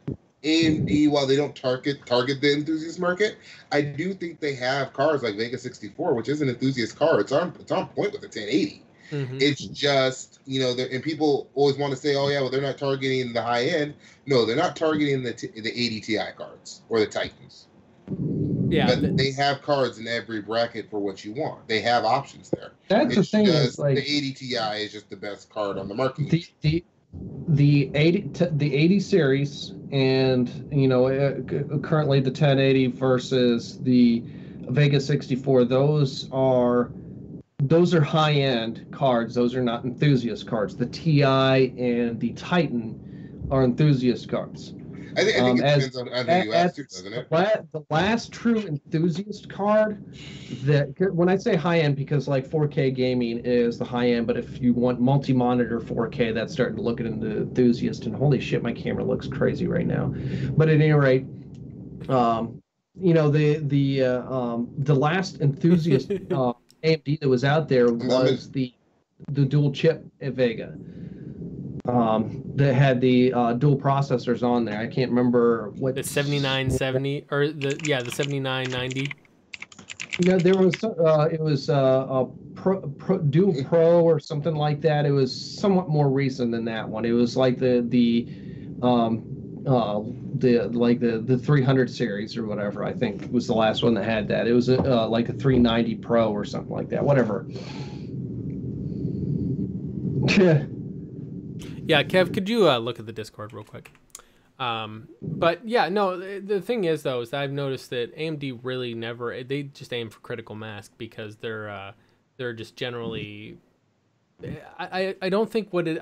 AMD, while they don't target the enthusiast market, I do think they have cars like Vega 64, which is an enthusiast car. It's on point with the 1080. Mm-hmm. It's just, and people always want to say, oh yeah, well they're not targeting the high end. No, they're not targeting the 80 Ti cards or the Titans. Yeah, but they have cards in every bracket for what you want. They have options there. That's the thing. Is like, the 80 Ti is just the best card on the market. The 80 series and currently the 1080 versus the Vega 64, those are high end cards. Those are not enthusiast cards. The Ti and the Titan are enthusiast cards. I think it depends on who you ask, doesn't it? The last true enthusiast card, that when I say high end, because like 4K gaming is the high end, but if you want multi-monitor 4K, that's starting to look at the enthusiast. And holy shit, my camera looks crazy right now. But at any rate, the last enthusiast AMD that was out there was the dual chip at Vega. That had the dual processors on there. I can't remember what, the 7970 or the 7990. There was it was a dual pro or something like that. It was somewhat more recent than that one. It was like the 300 series or whatever. I think was the last one that had that. It was like a 390 Pro or something like that. Whatever. Yeah, Kev, could you look at the Discord real quick? But yeah, no, the thing is though, is that I've noticed that AMD really they just aim for critical mass because they're just generally, I think what it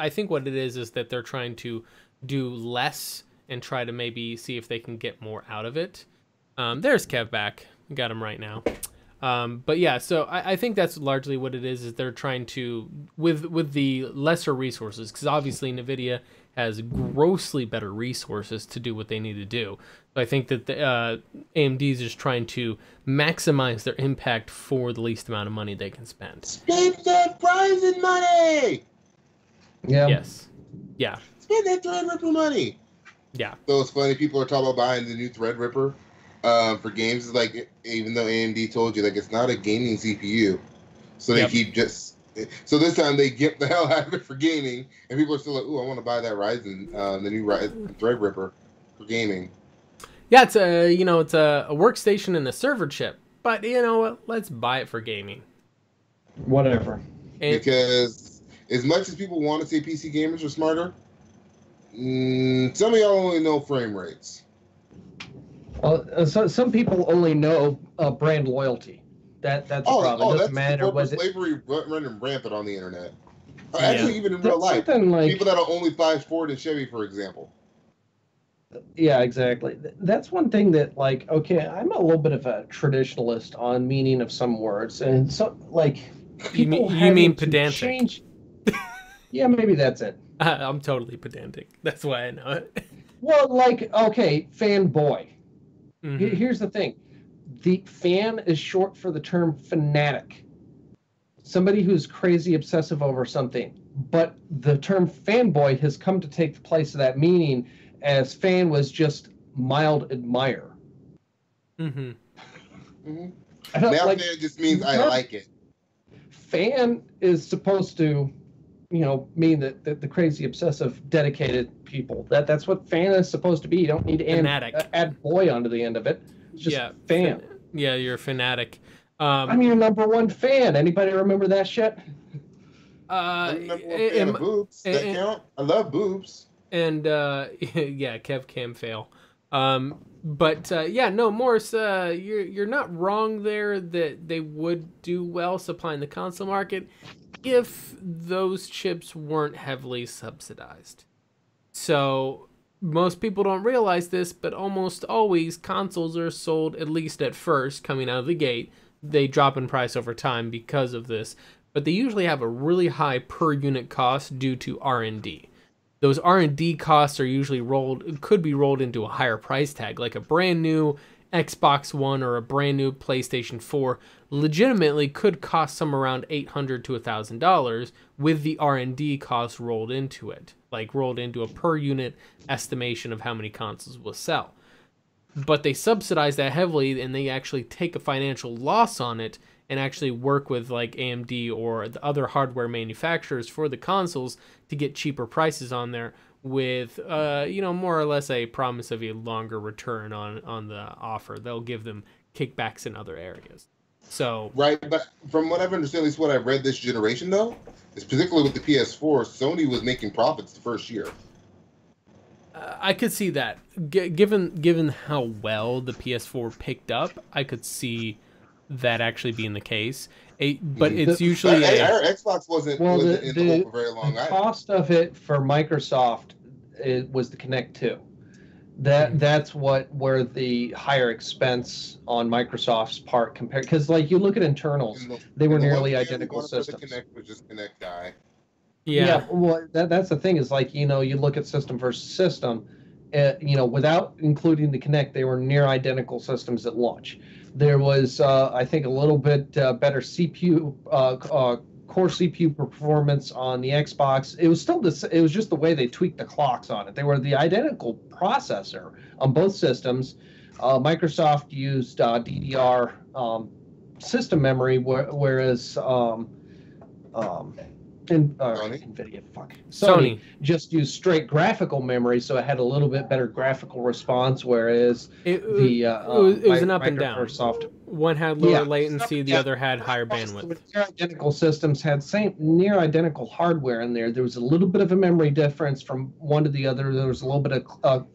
is that they're trying to do less and try to maybe see if they can get more out of it. There's Kev back. We got him right now. But yeah, so I think that's largely what it is they're trying to, with the lesser resources, because obviously NVIDIA has grossly better resources to do what they need to do. So I think that the AMD is just trying to maximize their impact for the least amount of money they can spend. Spend that Ryzen money! Yeah. Yes. Yeah. Spend that Threadripper money! Yeah. So it's funny, people are talking about buying the new Threadripper for games. It's like, even though AMD told you, like, it's not a gaming CPU. So they keep just... So this time they get the hell out of it for gaming, and people are still like, "Ooh, I want to buy that Ryzen, the new Threadripper for gaming." Yeah, it's a workstation and a server chip, but you know what? Let's buy it for gaming. Whatever. Because as much as people want to say PC gamers are smarter, some of y'all only know frame rates. Well, some people only know brand loyalty. That's the problem. It doesn't matter that's slavery running rampant on the internet. Yeah. Actually, even in real life, people that are only 5 Ford and Chevy, for example. Yeah, exactly. That's one thing that, like, okay, I'm a little bit of a traditionalist on meaning of some words, and so, like, people you mean pedantic? Change... Yeah, maybe that's it. I'm totally pedantic. That's why I know it. Well, like, okay, fanboy. Mm-hmm. Here's the thing. The fan is short for the term fanatic. Somebody who's crazy obsessive over something. But the term fanboy has come to take the place of that meaning, as fan was just mild admire. Mm-hmm. Mm-hmm. Now fan just means I like it. Fan is supposed to, mean that the crazy obsessive dedicated people. That's what fan is supposed to be. You don't need to add boy onto the end of it. It's just fan. Yeah, you're a fanatic. I'm your number one fan. Anybody remember that shit? I'm number one fan of boobs. That count? I love boobs. And yeah, Kev Cam fail. But no, Morris, you're not wrong there that they would do well supplying the console market if those chips weren't heavily subsidized. So most people don't realize this, but almost always consoles are sold, at least at first, coming out of the gate. They drop in price over time because of this, but they usually have a really high per unit cost due to R&D. Those R&D costs are usually could be rolled into a higher price tag, like a brand new Xbox One or a brand new PlayStation 4 legitimately could cost some around $800 to $1,000 with the R&D costs rolled into it, like rolled into a per unit estimation of how many consoles will sell. But they subsidize that heavily, and they actually take a financial loss on it and actually work with like AMD or the other hardware manufacturers for the consoles to get cheaper prices on there with, more or less a promise of a longer return on the offer. They'll give them kickbacks in other areas. So right, but from what I've understood, at least what I've read this generation, though, is particularly with the PS4, Sony was making profits the first year. I could see that. Given how well the PS4 picked up, I could see that actually being the case. But it's usually our Xbox wasn't in the hole for very long. The cost of it for Microsoft was the Kinect 2. That's where the higher expense on Microsoft's part compared, because like you look at internals, they were nearly identical systems. The Kinect was just Kinect guy. Yeah. Well, that's the thing is like, you look at system versus system, without including the Kinect, they were near identical systems at launch. There was, I think, a little bit better CPU, core CPU performance on the Xbox. It was still it was just the way they tweaked the clocks on it. They were the identical processor on both systems. Microsoft used DDR system memory, whereas Sony just used straight graphical memory, so it had a little bit better graphical response, whereas it was an up and down. One had lower latency, the other had higher bandwidth. Near identical systems had near identical hardware in there. There was a little bit of a memory difference from one to the other. There was a little bit of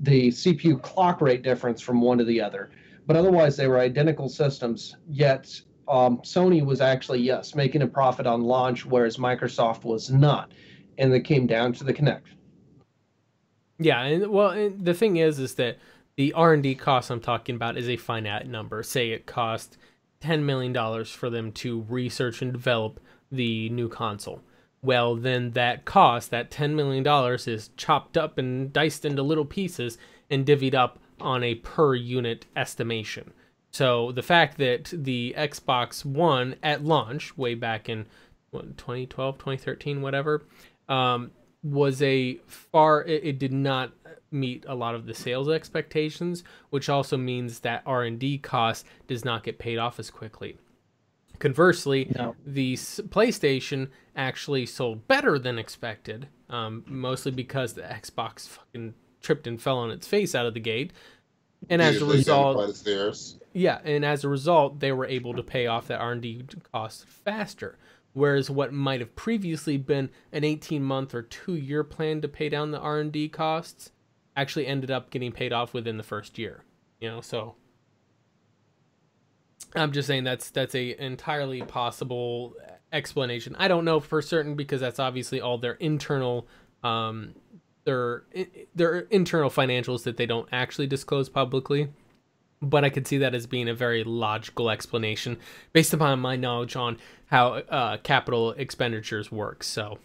the CPU clock rate difference from one to the other, but otherwise they were identical systems. Yet Sony was actually, making a profit on launch, whereas Microsoft was not. And it came down to the Kinect. Yeah, and the thing is that the R&D cost I'm talking about is a finite number. Say it cost $10 million for them to research and develop the new console. Well, then that cost, that $10 million, is chopped up and diced into little pieces and divvied up on a per unit estimation. So the fact that the Xbox One at launch, way back in 2012, 2013, whatever, was it did not meet a lot of the sales expectations, which also means that R&D cost does not get paid off as quickly. Conversely, the PlayStation actually sold better than expected, mostly because the Xbox fucking tripped and fell on its face out of the gate. And as a result, they were able to pay off that R&D cost faster. Whereas what might have previously been an 18-month or 2-year plan to pay down the R&D costs actually ended up getting paid off within the first year. So I'm just saying that's a entirely possible explanation. I don't know for certain because that's obviously all their internal their internal financials that they don't actually disclose publicly. But I could see that as being a very logical explanation based upon my knowledge on how capital expenditures work. So,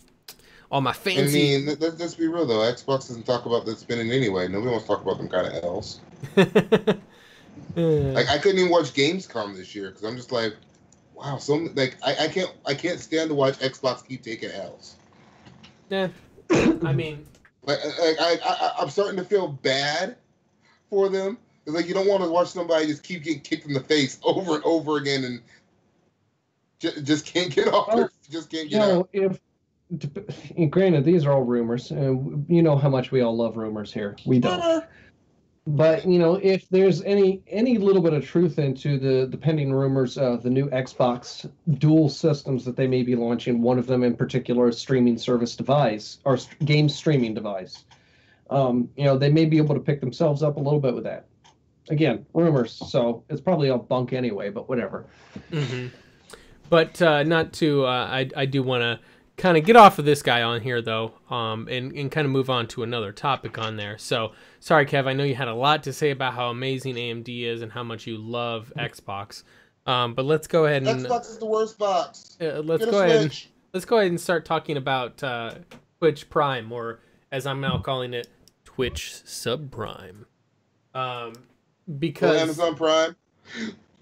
all my fancy... I mean, let's be real, though. Xbox doesn't talk about this spending anyway. Nobody wants to talk about them kind of L's. Like, I couldn't even watch Gamescom this year because I'm just like, wow. I can't stand to watch Xbox keep taking L's. Yeah, I mean... I'm starting to feel bad for them. It's like you don't want to watch somebody just keep getting kicked in the face over and over again and just can't get off. Just can't get out. Granted, these are all rumors. You know how much we all love rumors here. We don't. But if there's any little bit of truth into the pending rumors of the new Xbox dual systems that they may be launching, one of them in particular, a streaming service device or game streaming device, they may be able to pick themselves up a little bit with that. Again, rumors, so it's probably all bunk anyway, but whatever. Mm-hmm. But not to, I do want to kind of get off of this guy on here, though, and kind of move on to another topic on there. So, sorry, Kev, I know you had a lot to say about how amazing AMD is and how much you love Xbox. But let's go ahead and... Xbox is the worst box. Let's go ahead and start talking about Twitch Prime, or as I'm now calling it, Twitch Subprime. Because Amazon Prime.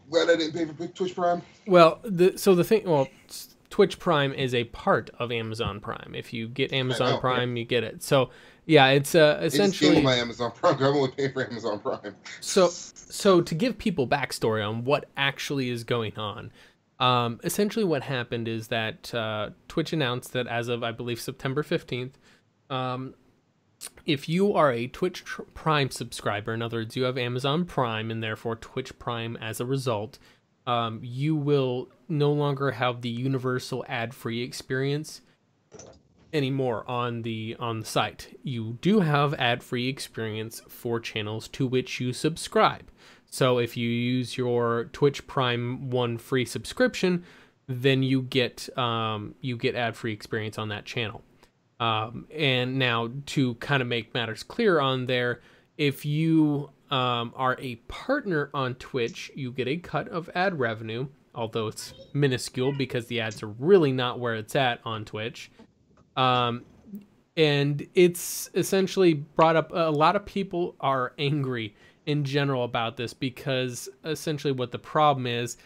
Glad I didn't pay for Twitch Prime. Well, Twitch Prime is a part of Amazon Prime. If you get Amazon Prime, you get it. So yeah, it's essentially my Amazon Prime. I'm only paying for Amazon Prime. So to give people backstory on what actually is going on, essentially what happened is that Twitch announced that as of, I believe, September 15th, if you are a Twitch Prime subscriber, in other words, you have Amazon Prime and therefore Twitch Prime as a result, you will no longer have the universal ad-free experience anymore on the site. You do have ad-free experience for channels to which you subscribe. So if you use your Twitch Prime 1 free subscription, then you get ad-free experience on that channel. And now to kind of make matters clear on there, if you are a partner on Twitch, you get a cut of ad revenue, although it's minuscule because the ads are really not where it's at on Twitch. And it's essentially brought up, a lot of people are angry in general about this because essentially what the problem is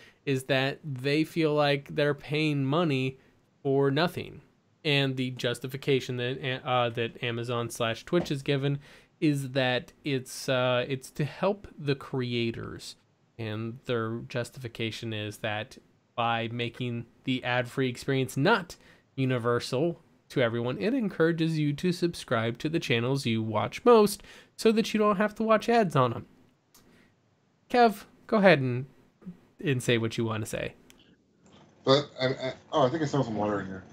that they feel like they're paying money for nothing. And the justification that Amazon/Twitch is given is that it's to help the creators, and their justification is that by making the ad-free experience not universal to everyone, it encourages you to subscribe to the channels you watch most, so that you don't have to watch ads on them. Kev, go ahead and say what you want to say. But I think I saw some water in here.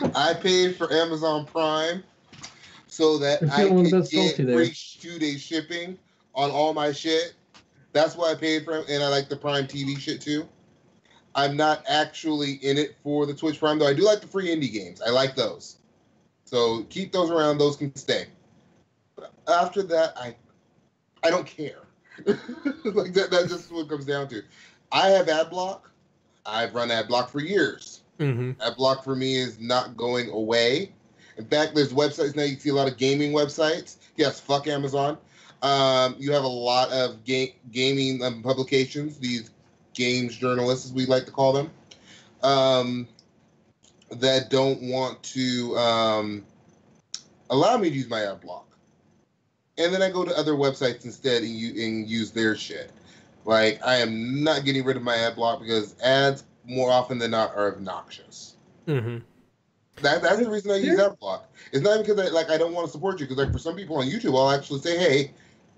I paid for Amazon Prime so that I could get free 2-day shipping on all my shit. That's why I paid for it, and I like the Prime TV shit too. I'm not actually in it for the Twitch Prime, though. I do like the free indie games. I like those. So keep those around. Those can stay. But after that, I don't care. Like that's just what it comes down to. I have ad block. I've run ad block for years. Ad block for me is not going away. In fact, there's websites now. You see a lot of gaming websites. Yes, fuck Amazon. You have a lot of gaming publications. These games journalists, as we like to call them, that don't want to allow me to use my ad block. And then I go to other websites instead and use their shit. Like, I am not getting rid of my ad block because ads, more often than not, are obnoxious. That's the reason I use ad block. It's not because I don't want to support you. Because like for some people on YouTube, I'll actually say, hey,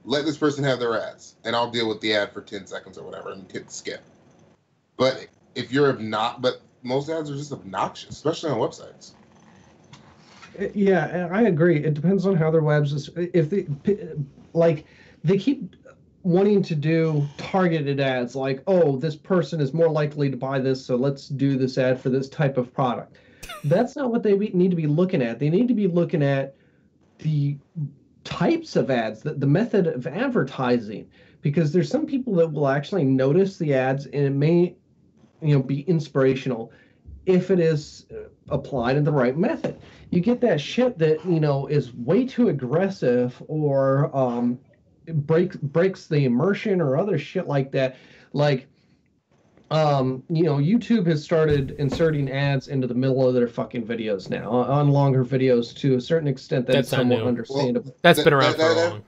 let this person have their ads, and I'll deal with the ad for 10 seconds or whatever and hit skip. But if you're but most ads are just obnoxious, especially on websites. Yeah, I agree. It depends on how their webs. If they keep wanting to do targeted ads, like, oh, this person is more likely to buy this, so let's do this ad for this type of product. That's not what they need to be looking at. They need to be looking at the types of ads, the method of advertising, because there's some people that will actually notice the ads, and it may, be inspirational if it is applied in the right method. You get that shit that is way too aggressive or breaks the immersion or other shit like that. Like, YouTube has started inserting ads into the middle of their fucking videos now on longer videos to a certain extent. That's somewhat understandable. Well, that's been around for a long.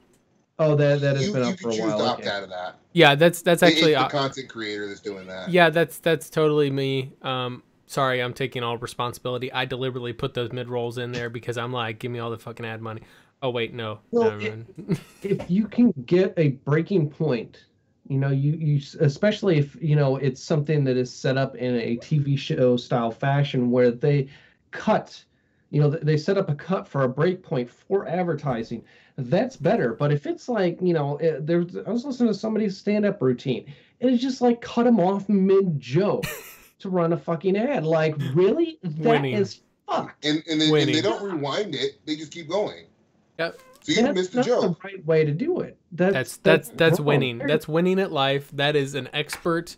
Oh, that has been up for a while. You can choose to opt out of that. Yeah, that's actually the content creator that's doing that. Yeah, that's totally me. Sorry, I'm taking all responsibility. I deliberately put those mid rolls in there because I'm like, give me all the fucking ad money. Oh wait, no. Well, if you can get a breaking point, you especially if it's something that is set up in a TV show style fashion where they cut, they set up a cut for a break point for advertising. That's better. But if it's like, I was listening to somebody's stand-up routine, and it's just like cut them off mid-joke to run a fucking ad. Like, really? That is fucked. And they don't rewind it. They just keep going. Yep. So you missed the joke. That's the right way to do it. That's winning. That's winning at life. That is an expert.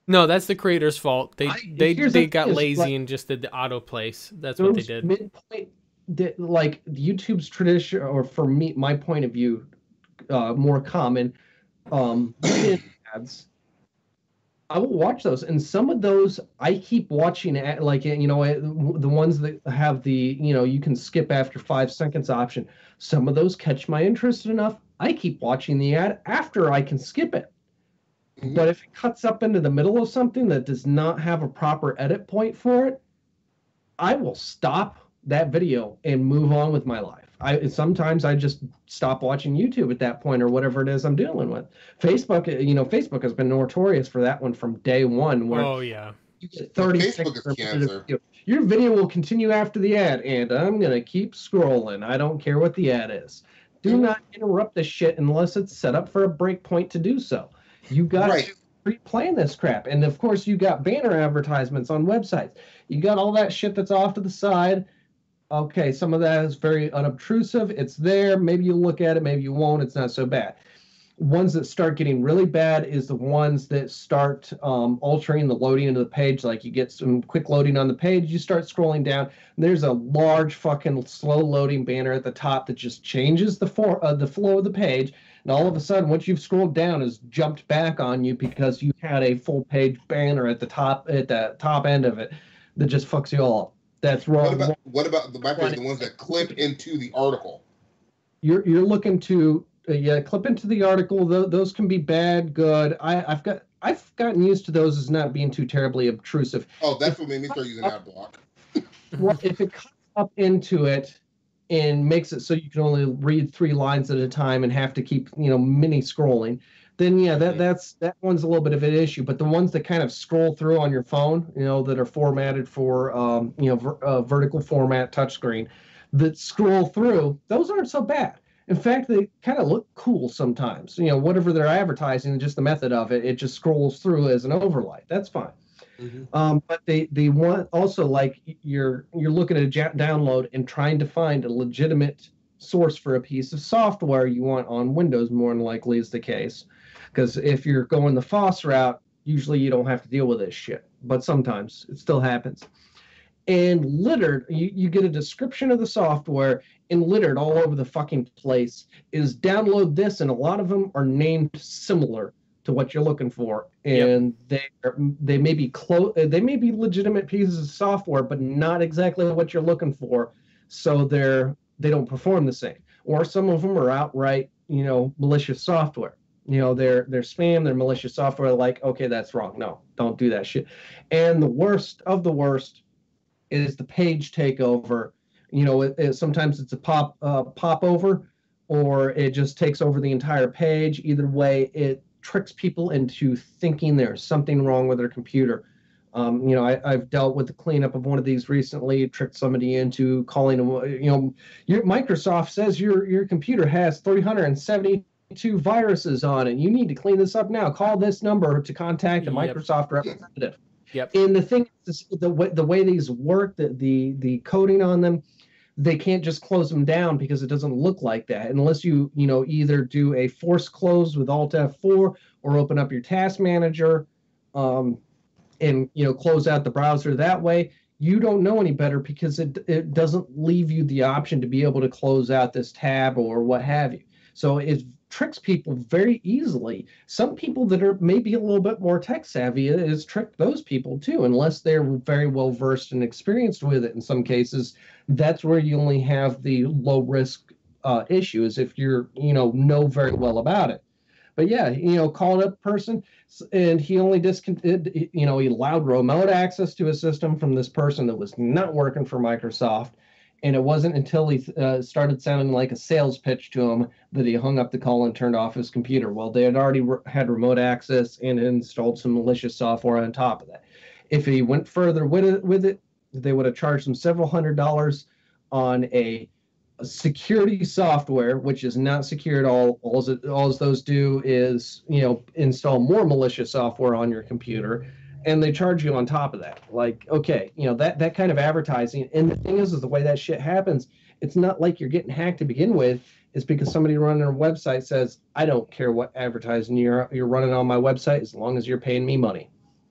No, that's the creator's fault. They got lazy and just did the auto place. That's what they did. Midpoint, like YouTube's tradition, or for me, my point of view, more common ads. I will watch those, and some of those I keep watching at, like, the ones that have the, you can skip after 5 seconds option. Some of those catch my interest enough. I keep watching the ad after I can skip it. But if it cuts up into the middle of something that does not have a proper edit point for it, I will stop that video and move on with my life. Sometimes I just stop watching YouTube at that point, or whatever it is I'm dealing with. Facebook, Facebook has been notorious for that one from day one. Where you get 30 seconds per minute. Your video will continue after the ad, and I'm gonna keep scrolling. I don't care what the ad is. Do not interrupt this shit unless it's set up for a break point to do so. You got to pre-plan this crap, and of course you got banner advertisements on websites. You got all that shit that's off to the side. Okay, some of that is very unobtrusive. It's there. Maybe you look at it, maybe you won't. It's not so bad. Ones that start getting really bad is the ones that start altering the loading into the page. Like, you get some quick loading on the page, you start scrolling down, and there's a large fucking slow loading banner at the top that just changes the flow of the page. And all of a sudden, once you've scrolled down, has jumped back on you because you had a full page banner at the top end of it that just fucks you all up. That's wrong. What about the ones that clip into the article? You're looking to clip into the article. Those can be bad, good. I've gotten used to those as not being too terribly obtrusive. Oh, that's what made me start using ad block. Well, if it cuts up into it and makes it so you can only read 3 lines at a time and have to keep mini scrolling, then that one's a little bit of an issue. But the ones that kind of scroll through on your phone, that are formatted for vertical format touchscreen, that scroll through, those aren't so bad. In fact, they kind of look cool sometimes. Whatever they're advertising, just the method of it, it just scrolls through as an overlay. That's fine. But they want also, like, you're looking at a download and trying to find a legitimate source for a piece of software you want on Windows, more than likely is the case. Because if you're going the FOSS route, usually you don't have to deal with this shit. But sometimes it still happens. And littered, you get a description of the software, and littered all over the fucking place is download this, and a lot of them are named similar to what you're looking for. And they may be they may be legitimate pieces of software, but not exactly what you're looking for. So they don't perform the same. Or some of them are outright, malicious software. They're spam, they're malicious software. Like, okay, that's wrong. No, don't do that shit. And the worst of the worst is the page takeover. Sometimes it's a pop over, or it just takes over the entire page. Either way, it tricks people into thinking there's something wrong with their computer. I've dealt with the cleanup of one of these recently. Tricked somebody into calling them. Your Microsoft says your computer has 372 viruses on it. You need to clean this up now. Call this number to contact a Microsoft representative. Yep. And the thing is, the way these work, the coding on them, they can't just close them down because it doesn't look like that unless you either do a force close with Alt F4 or open up your task manager, and close out the browser that way. You don't know any better because it doesn't leave you the option to be able to close out this tab or what have you. So it tricks people very easily. Some people that are maybe a little bit more tech savvy is tricked those people too, unless they're very well versed and experienced with it. In some cases, that's where you only have the low risk issues if you're know very well about it. But yeah, called up person, and he only he allowed remote access to a system from this person that was not working for Microsoft. And it wasn't until he started sounding like a sales pitch to him that he hung up the call and turned off his computer. Well, they had already had remote access and installed some malicious software on top of that. If he went further with it, they would have charged him several $100s on a security software, which is not secure at all. All those do is install more malicious software on your computer. And they charge you on top of that. Like, okay, that kind of advertising. And the thing is the way that shit happens, it's not like you're getting hacked to begin with. It's because somebody running a website says, I don't care what advertising you're running on my website as long as you're paying me money.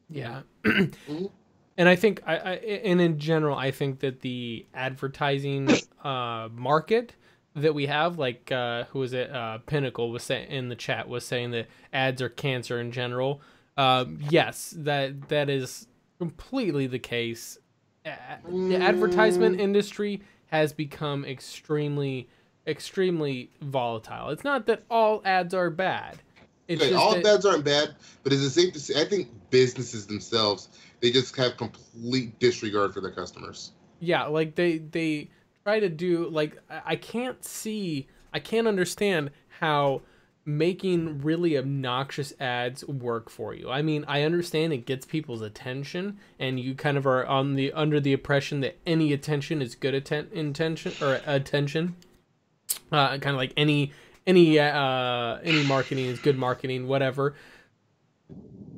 Yeah. And I think, and in general, I think that the advertising market that we have, like, who was it? Pinnacle was saying in the chat, was saying that ads are cancer in general. Yes, that is completely the case. The advertisement industry has become extremely volatile. It's not that all ads are bad. It's just all ads aren't bad, but is it safe to say? I think businesses themselves, they just have complete disregard for their customers. Yeah, like they try to do, like, I can't understand how making really obnoxious ads work for you. I mean, I understand it gets people's attention, and you kind of are under the impression that any attention is good attention. Kind of like any marketing is good marketing, whatever.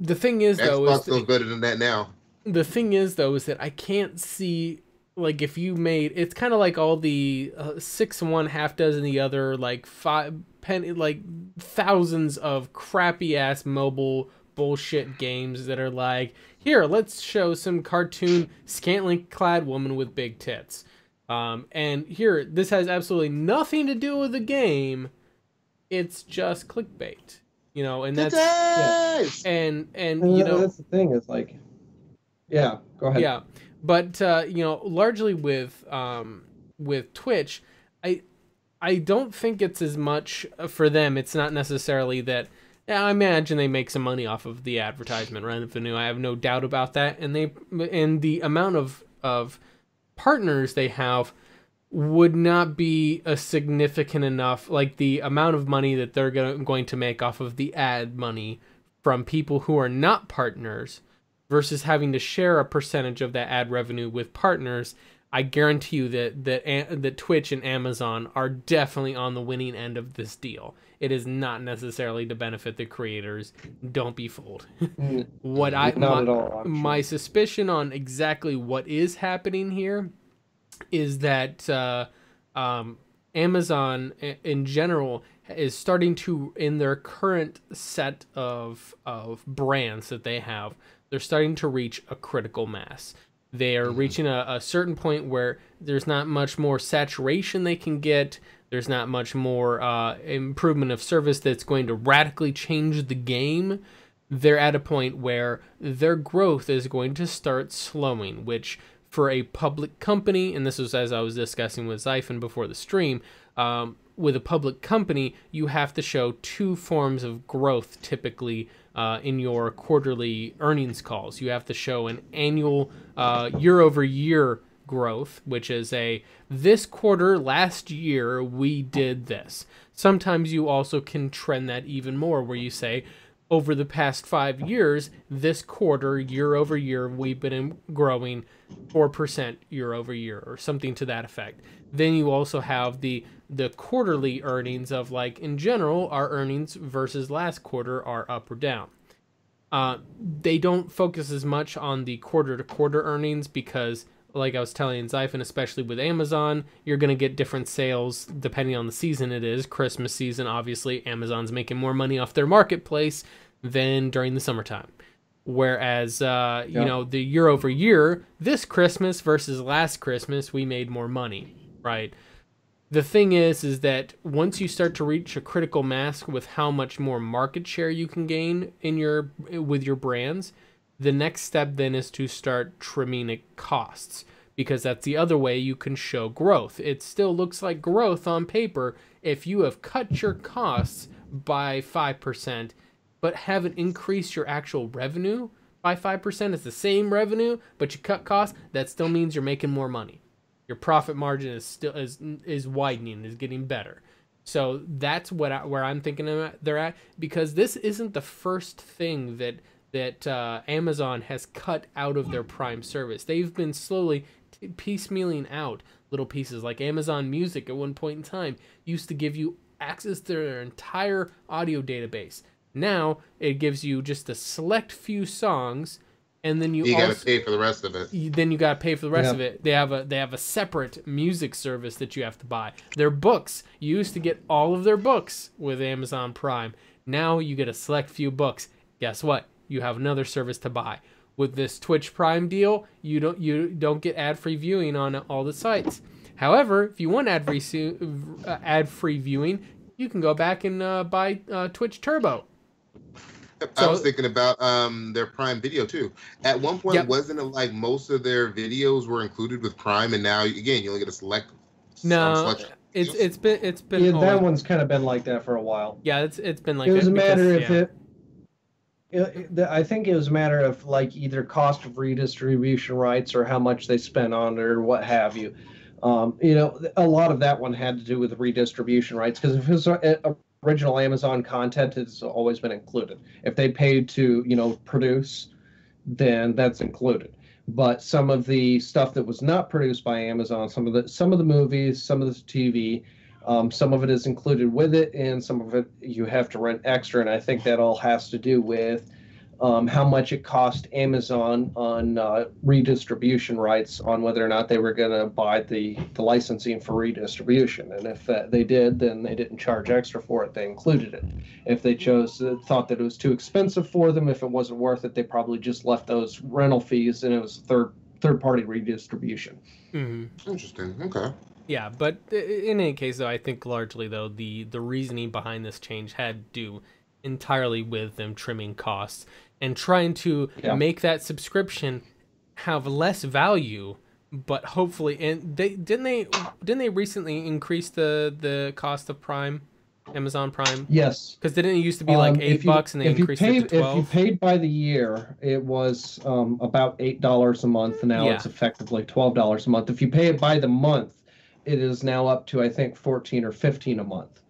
The thing is, though, Xbox knows better than that now. The thing is, though, is that I can't see, like, if you made, it's kind of like all the 6 and 1, half dozen the other, like thousands of crappy ass mobile bullshit games that are like, here, let's show some cartoon scantily clad woman with big tits. And here, this has absolutely nothing to do with the game. It's just clickbait, and that's and that's the thing. Is like, yeah, go ahead. Yeah, but largely with Twitch, I don't think it's as much for them. It's not necessarily that. Yeah, I imagine they make some money off of the advertisement revenue. I have no doubt about that. And the amount of partners they have would not be a significant enough, like the amount of money that they're going to make off of the ad money from people who are not partners versus having to share a percentage of that ad revenue with partners. I guarantee you that Twitch and Amazon are definitely on the winning end of this deal. It is not necessarily to benefit the creators. Don't be fooled. My suspicion on exactly what is happening here is that Amazon in general is starting to, in their current set of brands that they have, they're starting to reach a critical mass. They are reaching a certain point where there's not much more saturation they can get. There's not much more improvement of service that's going to radically change the game. They're at a point where their growth is going to start slowing, which for a public company, and this was as I was discussing with Xaiphen before the stream, with a public company, you have to show two forms of growth typically in your quarterly earnings calls. You have to show an annual year-over-year growth, which is this quarter last year we did this. Sometimes you also can trend that even more where you say, over the past 5 years, this quarter, year over year, we've been growing 4% year over year, or something to that effect. Then you also have the quarterly earnings of, like, in general, our earnings versus last quarter are up or down. They don't focus as much on the quarter-to-quarter earnings because, like I was telling Xaiphen, especially with Amazon, you're going to get different sales depending on the season it is. Christmas season, obviously, Amazon's making more money off their marketplace than during the summertime. Whereas, you know, the year over year, this Christmas versus last Christmas, we made more money, right? The thing is that once you start to reach a critical mass with how much more market share you can gain with your brands, the next step then is to start trimming costs, because that's the other way you can show growth. It still looks like growth on paper if you have cut your costs by 5%, but haven't increased your actual revenue by 5%. It's the same revenue, but you cut costs. That still means you're making more money. Your profit margin is widening, is getting better. So that's where I'm thinking they're at, because this isn't the first thing that Amazon has cut out of their Prime service. They've been slowly piecemealing out little pieces. Like Amazon Music at one point in time used to give you access to their entire audio database. Now it gives you just a select few songs, and then you gotta pay for the rest of it. Then you gotta pay for the rest of it. They have a separate music service that you have to buy. Their books, you used to get all of their books with Amazon Prime. Now you get a select few books. Guess what? You have another service to buy. With this Twitch Prime deal, you don't get ad-free viewing on all the sites. However, if you want ad-free viewing, you can go back and buy Twitch Turbo. I was thinking about their Prime Video too. At one point, wasn't it like most of their videos were included with Prime, and now again you only get a select. No, it's been. Yeah, that one's kind of been like that for a while. Yeah, it's been like. It was a matter of I think it was a matter of like either cost of redistribution rights or how much they spent on it or what have you. You know, a lot of that one had to do with redistribution rights, because if it's original Amazon content, it's always been included. If they paid to, you know, produce, then that's included. But some of the stuff that was not produced by Amazon, some of the movies, some of the TV, some of it is included with it, and some of it you have to rent extra. And I think that all has to do with how much it cost Amazon on redistribution rights, on whether or not they were going to buy the licensing for redistribution. And if they did, then they didn't charge extra for it. They included it. If they thought that it was too expensive for them, if it wasn't worth it, they probably just left those rental fees, and it was third-party redistribution. Mm-hmm. Interesting. Okay. Yeah, but in any case, though, I think largely, though, the reasoning behind this change had to do entirely with them trimming costs and trying to make that subscription have less value, but hopefully, and didn't they recently increase the cost of Prime, Amazon Prime? Yes, because didn't it used to be like $8 and they increased it to $12? If you paid by the year, it was about $8 a month. Now it's effectively $12 a month. If you pay it by the month, it is now up to, I think, $14 or $15 a month.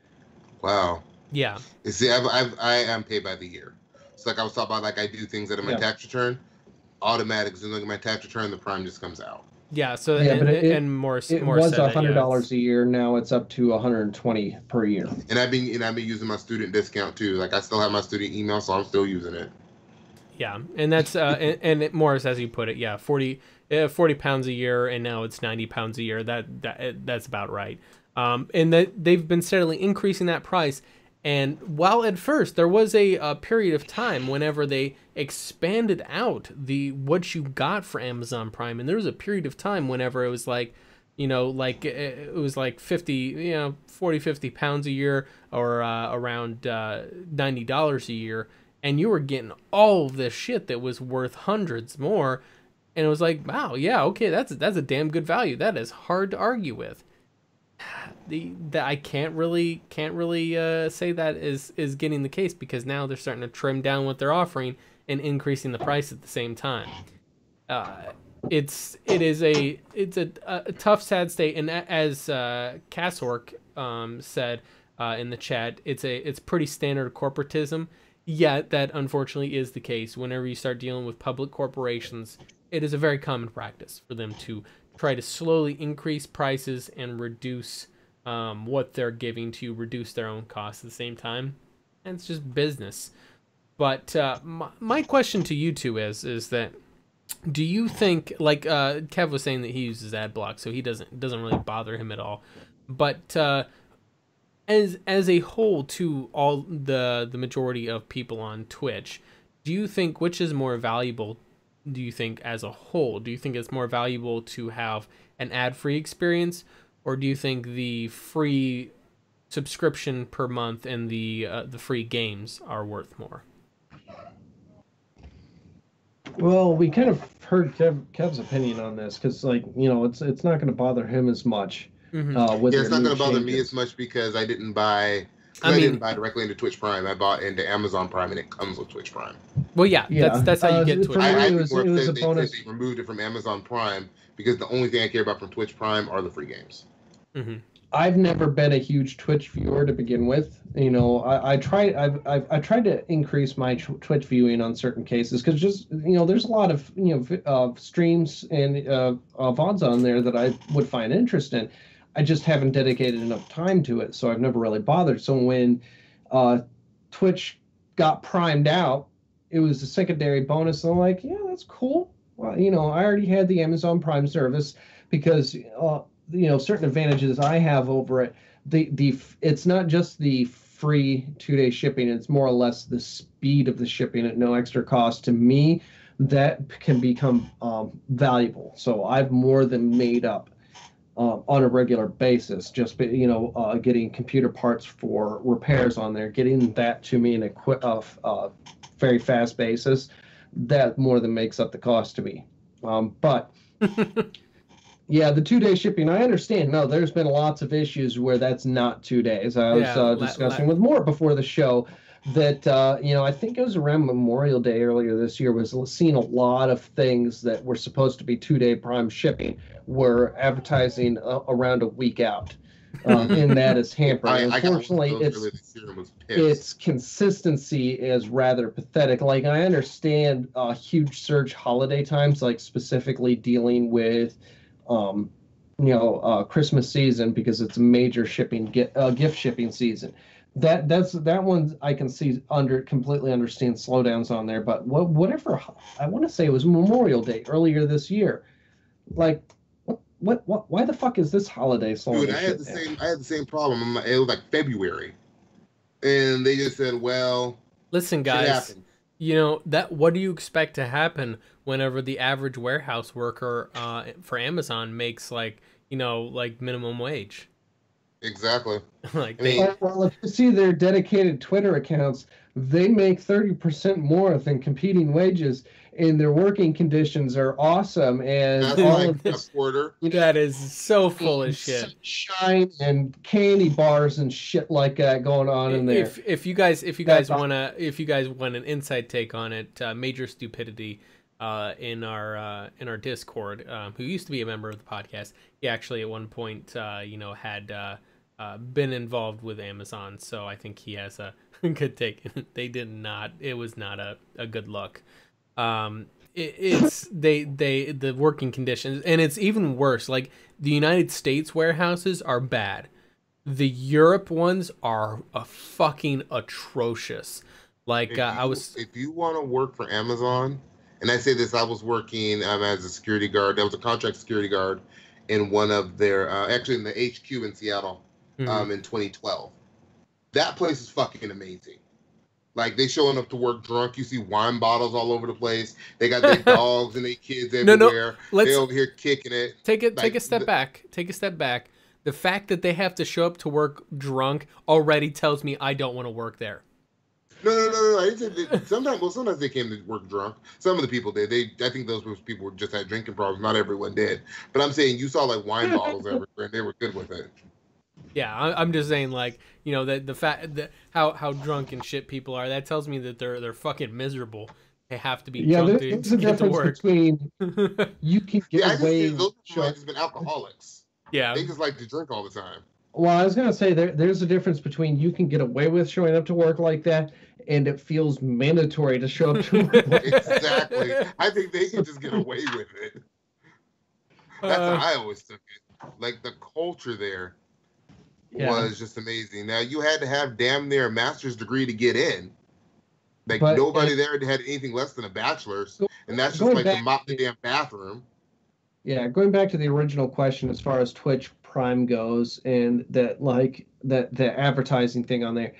Wow. Yeah. You see, I am paid by the year. It's like I was talking about, like I do things that are my tax return, automatic. As soon as I get my tax return, the Prime just comes out. Yeah. So and more. It was $100 a year. Now it's up to $120 per year. And I've been using my student discount too. Like I still have my student email, so I'm still using it. Yeah, and that's and Morris, as you put it, yeah, 40 pounds a year, and now it's 90 pounds a year. That's about right. And that they've been steadily increasing that price. And while at first there was a period of time whenever they expanded out what you got for Amazon Prime, and there was a period of time whenever it was like, it was like 40, 50 pounds a year, or around $90 a year, and you were getting all of this shit that was worth hundreds more, and it was like, wow, yeah, okay, that's a damn good value. That is hard to argue with. I can't really say that is getting the case, because now they're starting to trim down what they're offering and increasing the price at the same time. It's a tough, sad state, and as Cassork said in the chat, it's pretty standard corporatism. Yet that unfortunately is the case. Whenever you start dealing with public corporations, it is a very common practice for them to try to slowly increase prices and reduce what they're giving to reduce their own costs at the same time. And it's just business. But my question to you two is that, do you think, like Kev was saying that he uses ad block, so he doesn't really bother him at all. But as a whole, to all the majority of people on Twitch, do you think which is more valuable? Do you think as a whole? Do you think it's more valuable to have an ad-free experience, or do you think the free subscription per month and the free games are worth more? Well, we kind of heard Kev's opinion on this, because, like, it's not going to bother him as much. Mm-hmm. With it's not going to bother changes. me as much, because I didn't buy. I didn't buy directly into Twitch Prime. I bought into Amazon Prime, and it comes with Twitch Prime. Well, yeah. That's how you get Twitch Prime. I it was a bonus. They removed it from Amazon Prime, because the only thing I care about from Twitch Prime are the free games. Mm-hmm. I've never been a huge Twitch viewer to begin with. I tried to increase my Twitch viewing on certain cases, because just there's a lot of streams and VODs on there that I would find interest in. I just haven't dedicated enough time to it, so I've never really bothered. So when Twitch got primed out, it was a secondary bonus. And I'm like, yeah, that's cool. Well, I already had the Amazon Prime service, because certain advantages I have over it. It's not just the free 2-day shipping; it's more or less the speed of the shipping at no extra cost to me. That can become valuable. So I've more than made up on a regular basis, just getting computer parts for repairs on there, getting that to me in a very fast basis. That more than makes up the cost to me. But yeah, the 2-day shipping, I understand. No, there's been lots of issues where that's not 2 days. I was discussing with Mort before the show that, I think it was around Memorial Day earlier this year, was seeing a lot of things that were supposed to be 2-day Prime shipping were advertising around a week out. And that is hampering. Unfortunately, its consistency is rather pathetic. Like, I understand huge surge holiday times, like specifically dealing with Christmas season, because it's a major shipping gift shipping season. That one I can see completely understand slowdowns on there. But whatever, I want to say it was Memorial Day earlier this year. Like, why the fuck is this holiday slowing? Dude, I had the same problem. It was like February, and they just said, "Well, listen, guys, what do you expect to happen whenever the average warehouse worker for Amazon makes like minimum wage?" Exactly. Well, if you see their dedicated Twitter accounts, they make 30% more than competing wages, and their working conditions are awesome. And that's all like of this, a quarter. That is so full of shit. Sunshine and candy bars and shit like that going on in there. If you guys want an inside take on it, Major Stupidity in our Discord, who used to be a member of the podcast, he actually at one point had been involved with Amazon, so I think he has a good take. It was not a good look. It's the working conditions, and it's even worse. Like, the United States warehouses are bad. The Europe ones are fucking atrocious. Like, if you want to work for Amazon, and I say this, I was working as a security guard. I was a contract security guard in one of their actually in the HQ in Seattle in 2012. That place is fucking amazing. Like, they showing up to work drunk. You see wine bottles all over the place. They got their dogs and their kids everywhere. They over here kicking it. Take a step back. Take a step back. The fact that they have to show up to work drunk already tells me I don't want to work there. No. I didn't say that. Sometimes they came to work drunk. Some of the people did. I think those people just had drinking problems. Not everyone did. But I'm saying you saw like wine bottles everywhere, and they were good with it. Yeah, I'm just saying, like, you know, that the fact that how drunk and shit people are, that tells me that they're fucking miserable. They have to be drunk to get to work. Between you can get away. Those people have just been alcoholics. Yeah, they just like to drink all the time. Well, I was gonna say there's a difference between you can get away with showing up to work like that, and it feels mandatory to show up to work. Exactly. I think they can just get away with it. That's how I always took it. Like, the culture there was just amazing. Now, you had to have damn near a master's degree to get in. Like, nobody there had anything less than a bachelor's, and that's just like to mop the damn bathroom. Yeah, going back to the original question as far as Twitch Prime goes, and the advertising thing on there.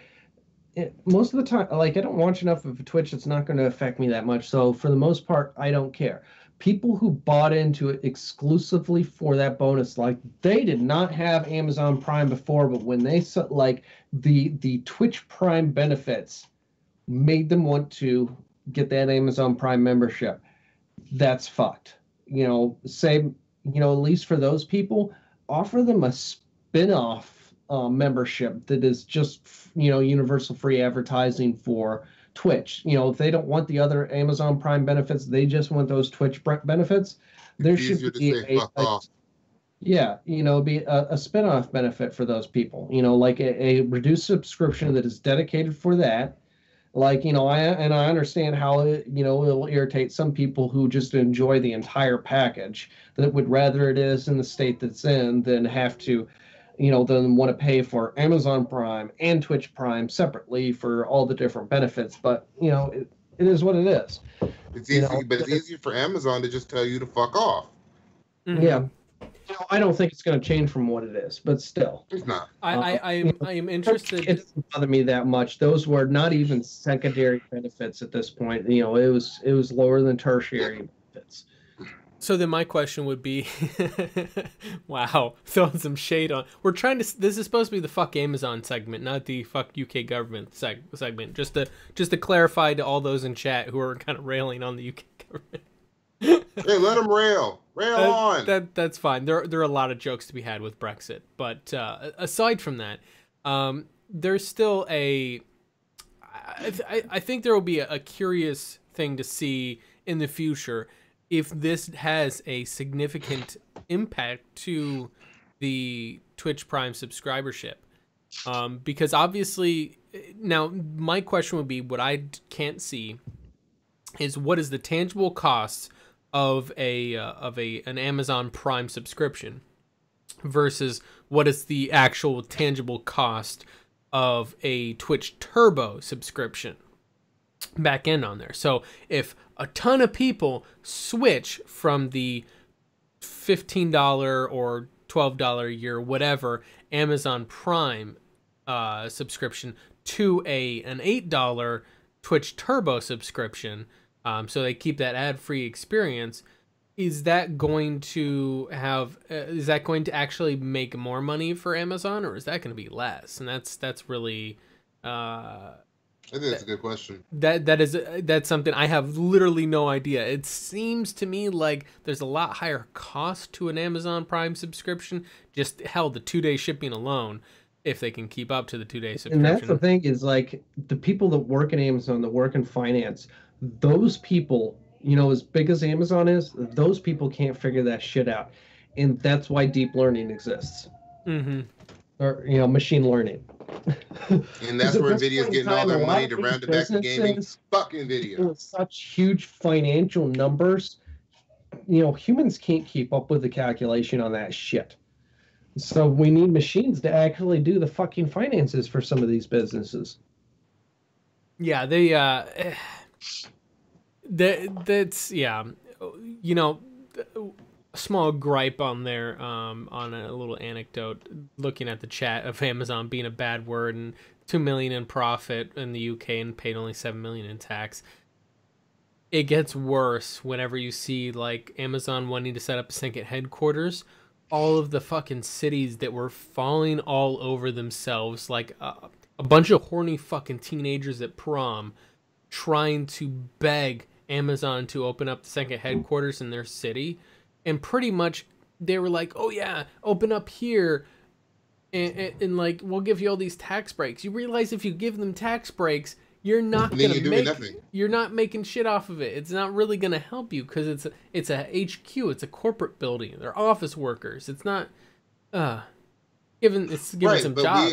Most of the time, like, I don't watch enough of Twitch. It's not going to affect me that much. So for the most part, I don't care. People who bought into it exclusively for that bonus, like, they did not have Amazon Prime before, but when they saw, like, the Twitch Prime benefits made them want to get that Amazon Prime membership. That's fucked. You know, at least for those people, offer them a spin-off membership that is just, universal free advertising for Twitch. If they don't want the other Amazon Prime benefits, they just want those Twitch benefits. There should be a spin-off benefit for those people. Like a reduced subscription that is dedicated for that. Like, I understand how it'll irritate some people who just enjoy the entire package, that would rather it is in the state that's in than have to, than want to pay for Amazon Prime and Twitch Prime separately for all the different benefits. But, it is what it is. It's easy, but it's easier for Amazon to just tell you to fuck off. Mm-hmm. Yeah. I don't think it's going to change from what it is, but still. It's not. I am interested. It doesn't bother me that much. Those were not even secondary benefits at this point. It was lower than tertiary benefits. So then my question would be, wow, throwing some shade on. This is supposed to be the fuck Amazon segment, not the fuck UK government segment. Just to clarify to all those in chat who are kind of railing on the UK government. Hey, let them rail on. That's fine. There are a lot of jokes to be had with Brexit, but aside from that, there's still I think there will be a curious thing to see in the future if this has a significant impact to the Twitch Prime subscribership. Because obviously, now my question would be, what I can't see is what is the tangible cost of an Amazon Prime subscription versus what is the actual tangible cost of a Twitch Turbo subscription back end on there. So if a ton of people switch from the $15 or $12 a year, whatever, Amazon Prime subscription to an $8 Twitch Turbo subscription, so they keep that ad-free experience, is that going to actually make more money for Amazon, or is that going to be less? And that's really I think that's a good question. That's something I have literally no idea. It seems to me like there's a lot higher cost to an Amazon Prime subscription. Just hell, the 2-day shipping alone, if they can keep up to the 2-day subscription. And that's the thing, is like the people that work in Amazon, that work in finance, those people, as big as Amazon is, those people can't figure that shit out. And that's why deep learning exists. Mm-hmm. Or, machine learning. And that's where NVIDIA's getting all their money to round it back to gaming. Fucking NVIDIA. With such huge financial numbers, humans can't keep up with the calculation on that shit. So we need machines to actually do the fucking finances for some of these businesses. Yeah, that's yeah. small gripe on there, on a little anecdote, looking at the chat of Amazon being a bad word and 2 million in profit in the UK and paid only 7 million in tax. It gets worse whenever you see like Amazon wanting to set up a second headquarters. All of the fucking cities that were falling all over themselves, like a bunch of horny fucking teenagers at prom trying to beg Amazon to open up the second headquarters in their city. And pretty much they were like, oh yeah, open up here. And like, we'll give you all these tax breaks. You realize if you give them tax breaks, you're not you're not making shit off of it. It's not really gonna help you because it's a HQ, it's a corporate building. They're office workers. It's not giving right, some but jobs.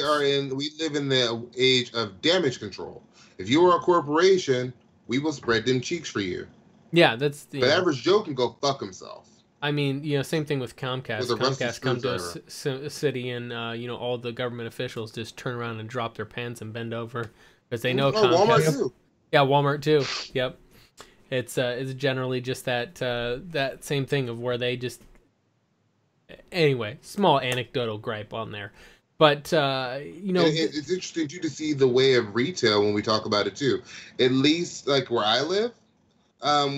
We live in the age of damage control. If you are a corporation, we will spread them cheeks for you. Yeah, that's the average Joe can go fuck himself. I mean, same thing with Comcast. Comcast come to a city and all the government officials just turn around and drop their pants and bend over. Because they know Comcast. Walmart too. Yeah, Walmart too. Yep. It's generally just that same thing of where they just. Anyway, small anecdotal gripe on there, but it's interesting too to see the way of retail when we talk about it too. At least like where I live,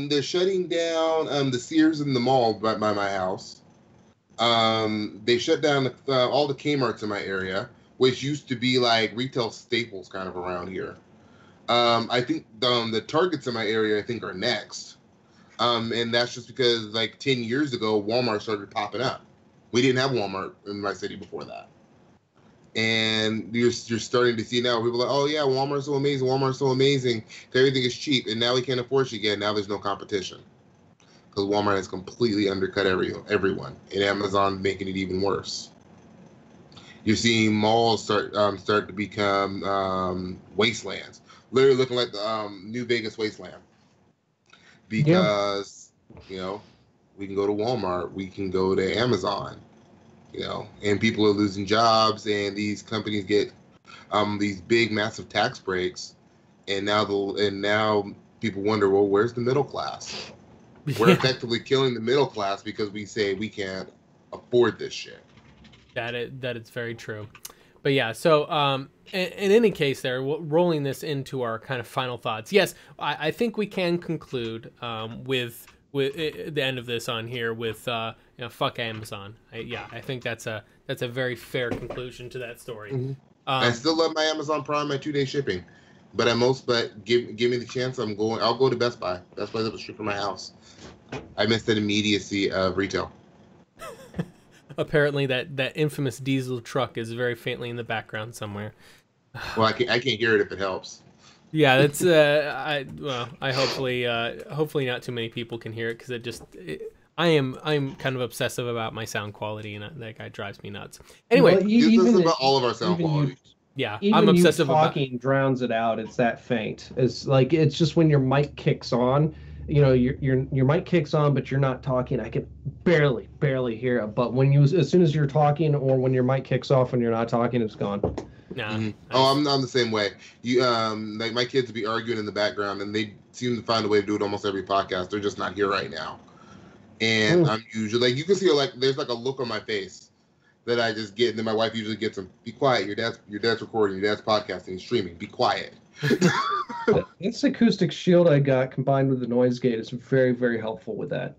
they're shutting down the Sears in the mall by my house. They shut down all the Kmart's in my area, which used to be like retail staples kind of around here. I think the Targets in my area, I think, are next. And that's just because like 10 years ago, Walmart started popping up. We didn't have Walmart in my city before that. And you're starting to see now people are like, oh yeah, Walmart's so amazing. Walmart's so amazing. Everything is cheap. And now we can't afford shit again. Now there's no competition. Because Walmart has completely undercut everyone. And Amazon making it even worse. You're seeing malls start to become wastelands, literally looking like the New Vegas wasteland. Because we can go to Walmart, we can go to Amazon, and people are losing jobs, and these companies get these big, massive tax breaks, and now people wonder, well, where's the middle class? We're effectively killing the middle class because we say we can't afford this shit. That is very true. But yeah, so in any case there, rolling this into our kind of final thoughts. Yes, I think we can conclude with the end of this on here with fuck Amazon. I think that's a very fair conclusion to that story. Mm-hmm. I still love my Amazon Prime, my 2-day shipping. But give me the chance, I'll go to Best Buy. Best Buy's up the street from my house. I miss that immediacy of retail. Apparently, that infamous diesel truck is very faintly in the background somewhere. Well, I can't hear it if it helps. Yeah, that's I hopefully not too many people can hear it because I'm kind of obsessive about my sound quality and that guy drives me nuts. Anyway, this is about all of our sound quality. Yeah, even I'm obsessive you talking about drowns it out. It's that faint. It's just when your mic kicks on. Your mic kicks on, but you're not talking. I can barely hear it. But as soon as you're talking, or when your mic kicks off when you're not talking, it's gone. Nah. Mm-hmm. Oh, I'm the same way. You like my kids would be arguing in the background, and they seem to find a way to do it almost every podcast. They're just not here right now. And I'm usually you can see there's a look on my face that I just get, and then my wife usually gets them. Be quiet. Your dad's recording. Your dad's podcasting, streaming. Be quiet. This acoustic shield I got combined with the noise gate is very, very helpful with that.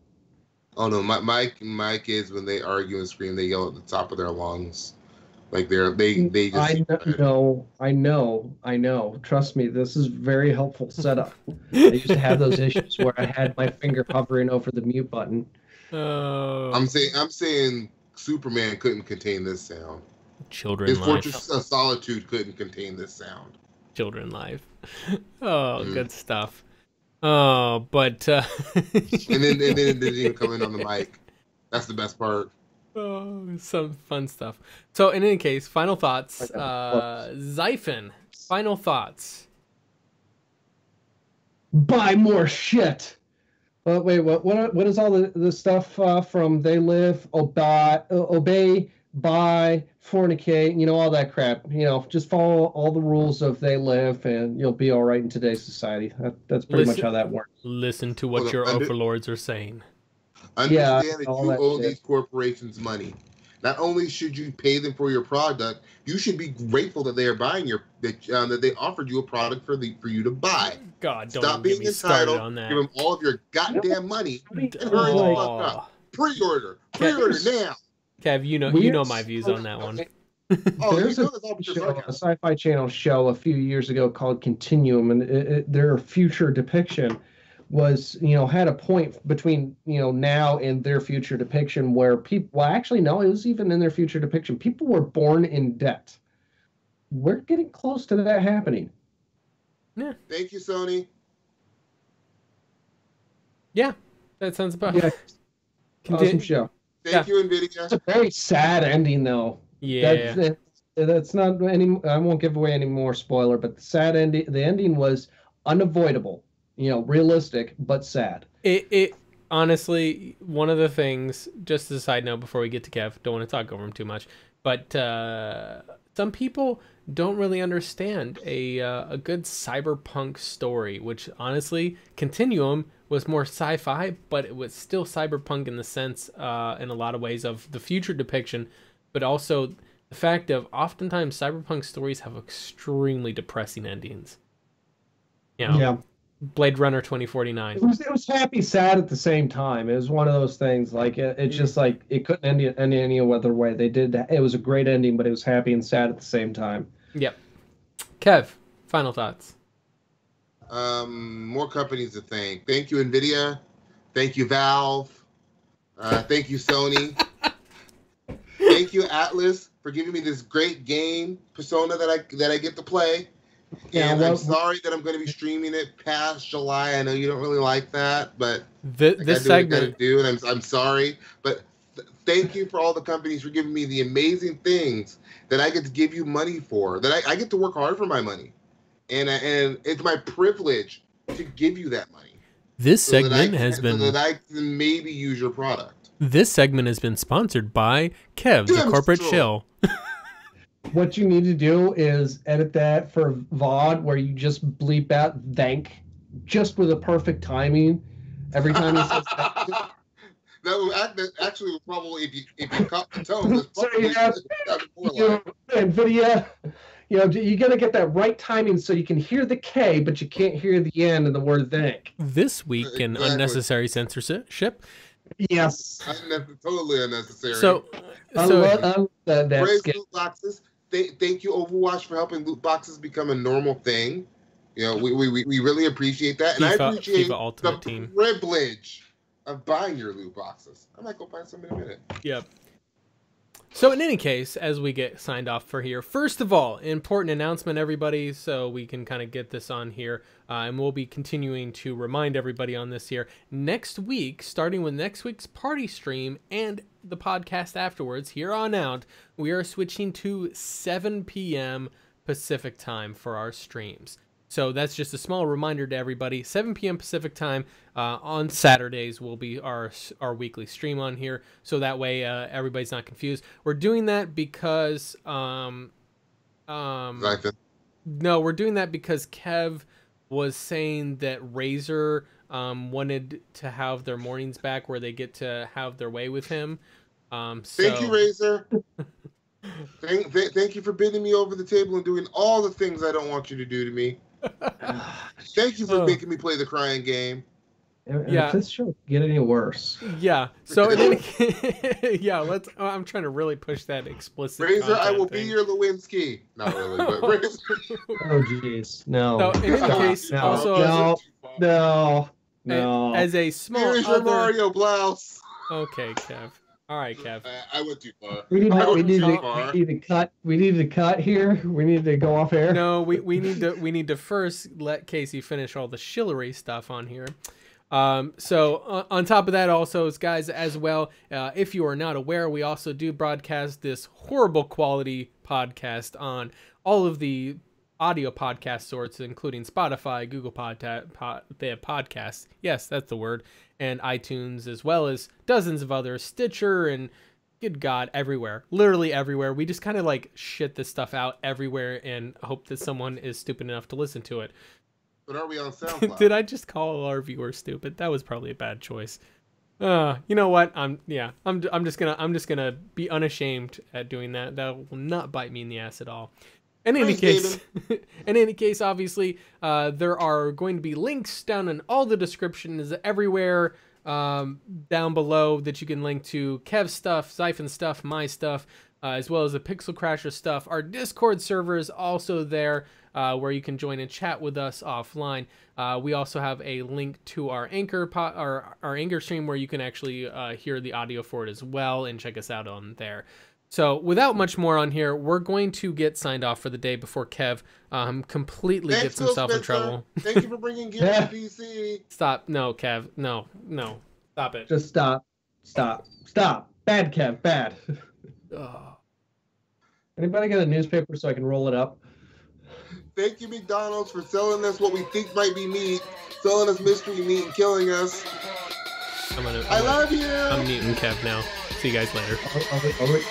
Oh no, my kids, when they argue and scream, they yell at the top of their lungs, like they just. I know. Trust me, this is very helpful setup. I used to have those issues where I had my finger hovering over the mute button. I'm saying Superman couldn't contain this sound. Children His life. Fortress of Solitude couldn't contain this sound. Children life. Good stuff. Oh, but and then it didn't even come in on the mic. That's the best part. Oh, some fun stuff. So in any case, final thoughts. Xaiphen, final thoughts. Buy more shit. Wait, what is all the stuff from They Live, Obey, Buy, Fornicate, all that crap. Just follow all the rules of They Live, and you'll be all right in today's society. That's pretty much how that works. Listen to what your overlords are saying. Understand that all you that owe shit. these corporations money. Not only should you pay them for your product, you should be grateful that they are buying that they offered you a product for you to buy. God, don't Stop even being get me started entitled. on that. Give them all of your goddamn money and hurry the fuck Oh, up. Pre-order Kev, now. Kev, you know my views on that one. Oh, There's you a know that's all pure show, a sarcasm. Sci-Fi Channel show a few years ago called Continuum, and their future depiction was, had a point between, now and their future depiction where people, well, actually, no, it was even in their future depiction. People were born in debt. We're getting close to that happening. Yeah. Thank you, Sony. Yeah, that sounds about. Yeah, awesome show. Thank you, NVIDIA. It's a very sad ending, though. Yeah. That's not any. I won't give away any more spoiler, but the sad ending. The ending was unavoidable. Realistic but sad. It honestly, one of the things. Just as a side note, before we get to Kev, don't want to talk over him too much, but some people don't really understand a good cyberpunk story. Which honestly, Continuum was more sci-fi, but it was still cyberpunk in the sense, in a lot of ways, of the future depiction, but also the fact of oftentimes cyberpunk stories have extremely depressing endings. Yeah. Blade Runner 2049. It was happy, sad at the same time. It was one of those things. Like it's just like it couldn't end any other way. They did. It was a great ending, but it was happy and sad at the same time. Yep. Kev, final thoughts. More companies to thank. Thank you, NVIDIA. Thank you, Valve. Thank you, Sony. Thank you, Atlas, for giving me this great game, Persona, that I get to play. Yeah, And I'm sorry that I'm going to be streaming it past July. I know you don't really like that, but This segment, and I'm sorry. But thank you for all the companies for giving me the amazing things that I get to give you money for. That I get to work hard for my money, and it's my privilege to give you that money. This so segment that I can maybe use your product. This segment has been sponsored by Kev, the corporate shill. What you need to do is edit that for VOD, where you just bleep out "thank" just with a perfect timing every time he says that. That actually would probably, if you caught the tone, So NVIDIA, you got to get that right timing so you can hear the K, but you can't hear the N in the word "thank." This week in unnecessary censorship. Yes. Totally unnecessary. So praise loot boxes. Thank you, Overwatch, for helping loot boxes become a normal thing. We really appreciate that, and I appreciate the privilege of buying your loot boxes. I might go buy some in a minute. Yep. So in any case, as we get signed off for here, first of all, important announcement, everybody, so we can kind of get this on here, and we'll be continuing to remind everybody on this here. Next week, starting with next week's party stream and the podcast afterwards, here on out, we are switching to 7 p.m. Pacific time for our streams. So that's just a small reminder to everybody. 7 p.m. Pacific time on Saturdays will be our weekly stream on here. So that way everybody's not confused. We're doing that because no, we're doing that because Kev was saying that Razer wanted to have their mornings back where they get to have their way with him. Thank you, Razer. Thank you for bending me over the table and doing all the things I don't want you to do to me. Thank you for making me play the crying game. Yeah, if this show get any worse. Yeah. So yeah, I'm trying to really push that explicit. Razer, I will be your Lewinsky. Not really, but Razer. Oh jeez, no. So in any case, no. As a small Here's your Mario blouse. Okay, Kev. All right, Kev. I went too far. We need to cut here. We need to go off air. No, we need to first let Casey finish all the shillery stuff on here. So on top of that, also, guys, as well, if you are not aware, we also do broadcast this horrible quality podcast on all of the audio podcast sorts, including Spotify, Google they have podcasts. Yes, that's the word. And iTunes, as well as dozens of others, Stitcher, and good God, everywhere. Literally everywhere. We just kind of like shit this stuff out everywhere and hope that someone is stupid enough to listen to it. But are we on SoundCloud? Did I just call our viewers stupid? That was probably a bad choice. You know what? I'm just gonna be unashamed at doing that. That will not bite me in the ass at all. In any case, obviously, there are going to be links down in all the descriptions everywhere down below that you can link to Kev's stuff, Xaiphen's stuff, my stuff, as well as the Pixel Crasher stuff. Our Discord server is also there, where you can join and chat with us offline. We also have a link to our our Anchor stream where you can actually hear the audio for it as well and check us out on there. So without much more on here, we're going to get signed off for the day before Kev completely gets himself in trouble. Thank you for bringing Gears to PC. Stop. No, Kev. No. Stop it. Just stop. Bad, Kev. Bad. Anybody got a newspaper so I can roll it up? Thank you, McDonald's, for selling us what we think might be meat, selling us mystery meat and killing us. I love you. I'm muting Kev now. See you guys later. Oh, wait.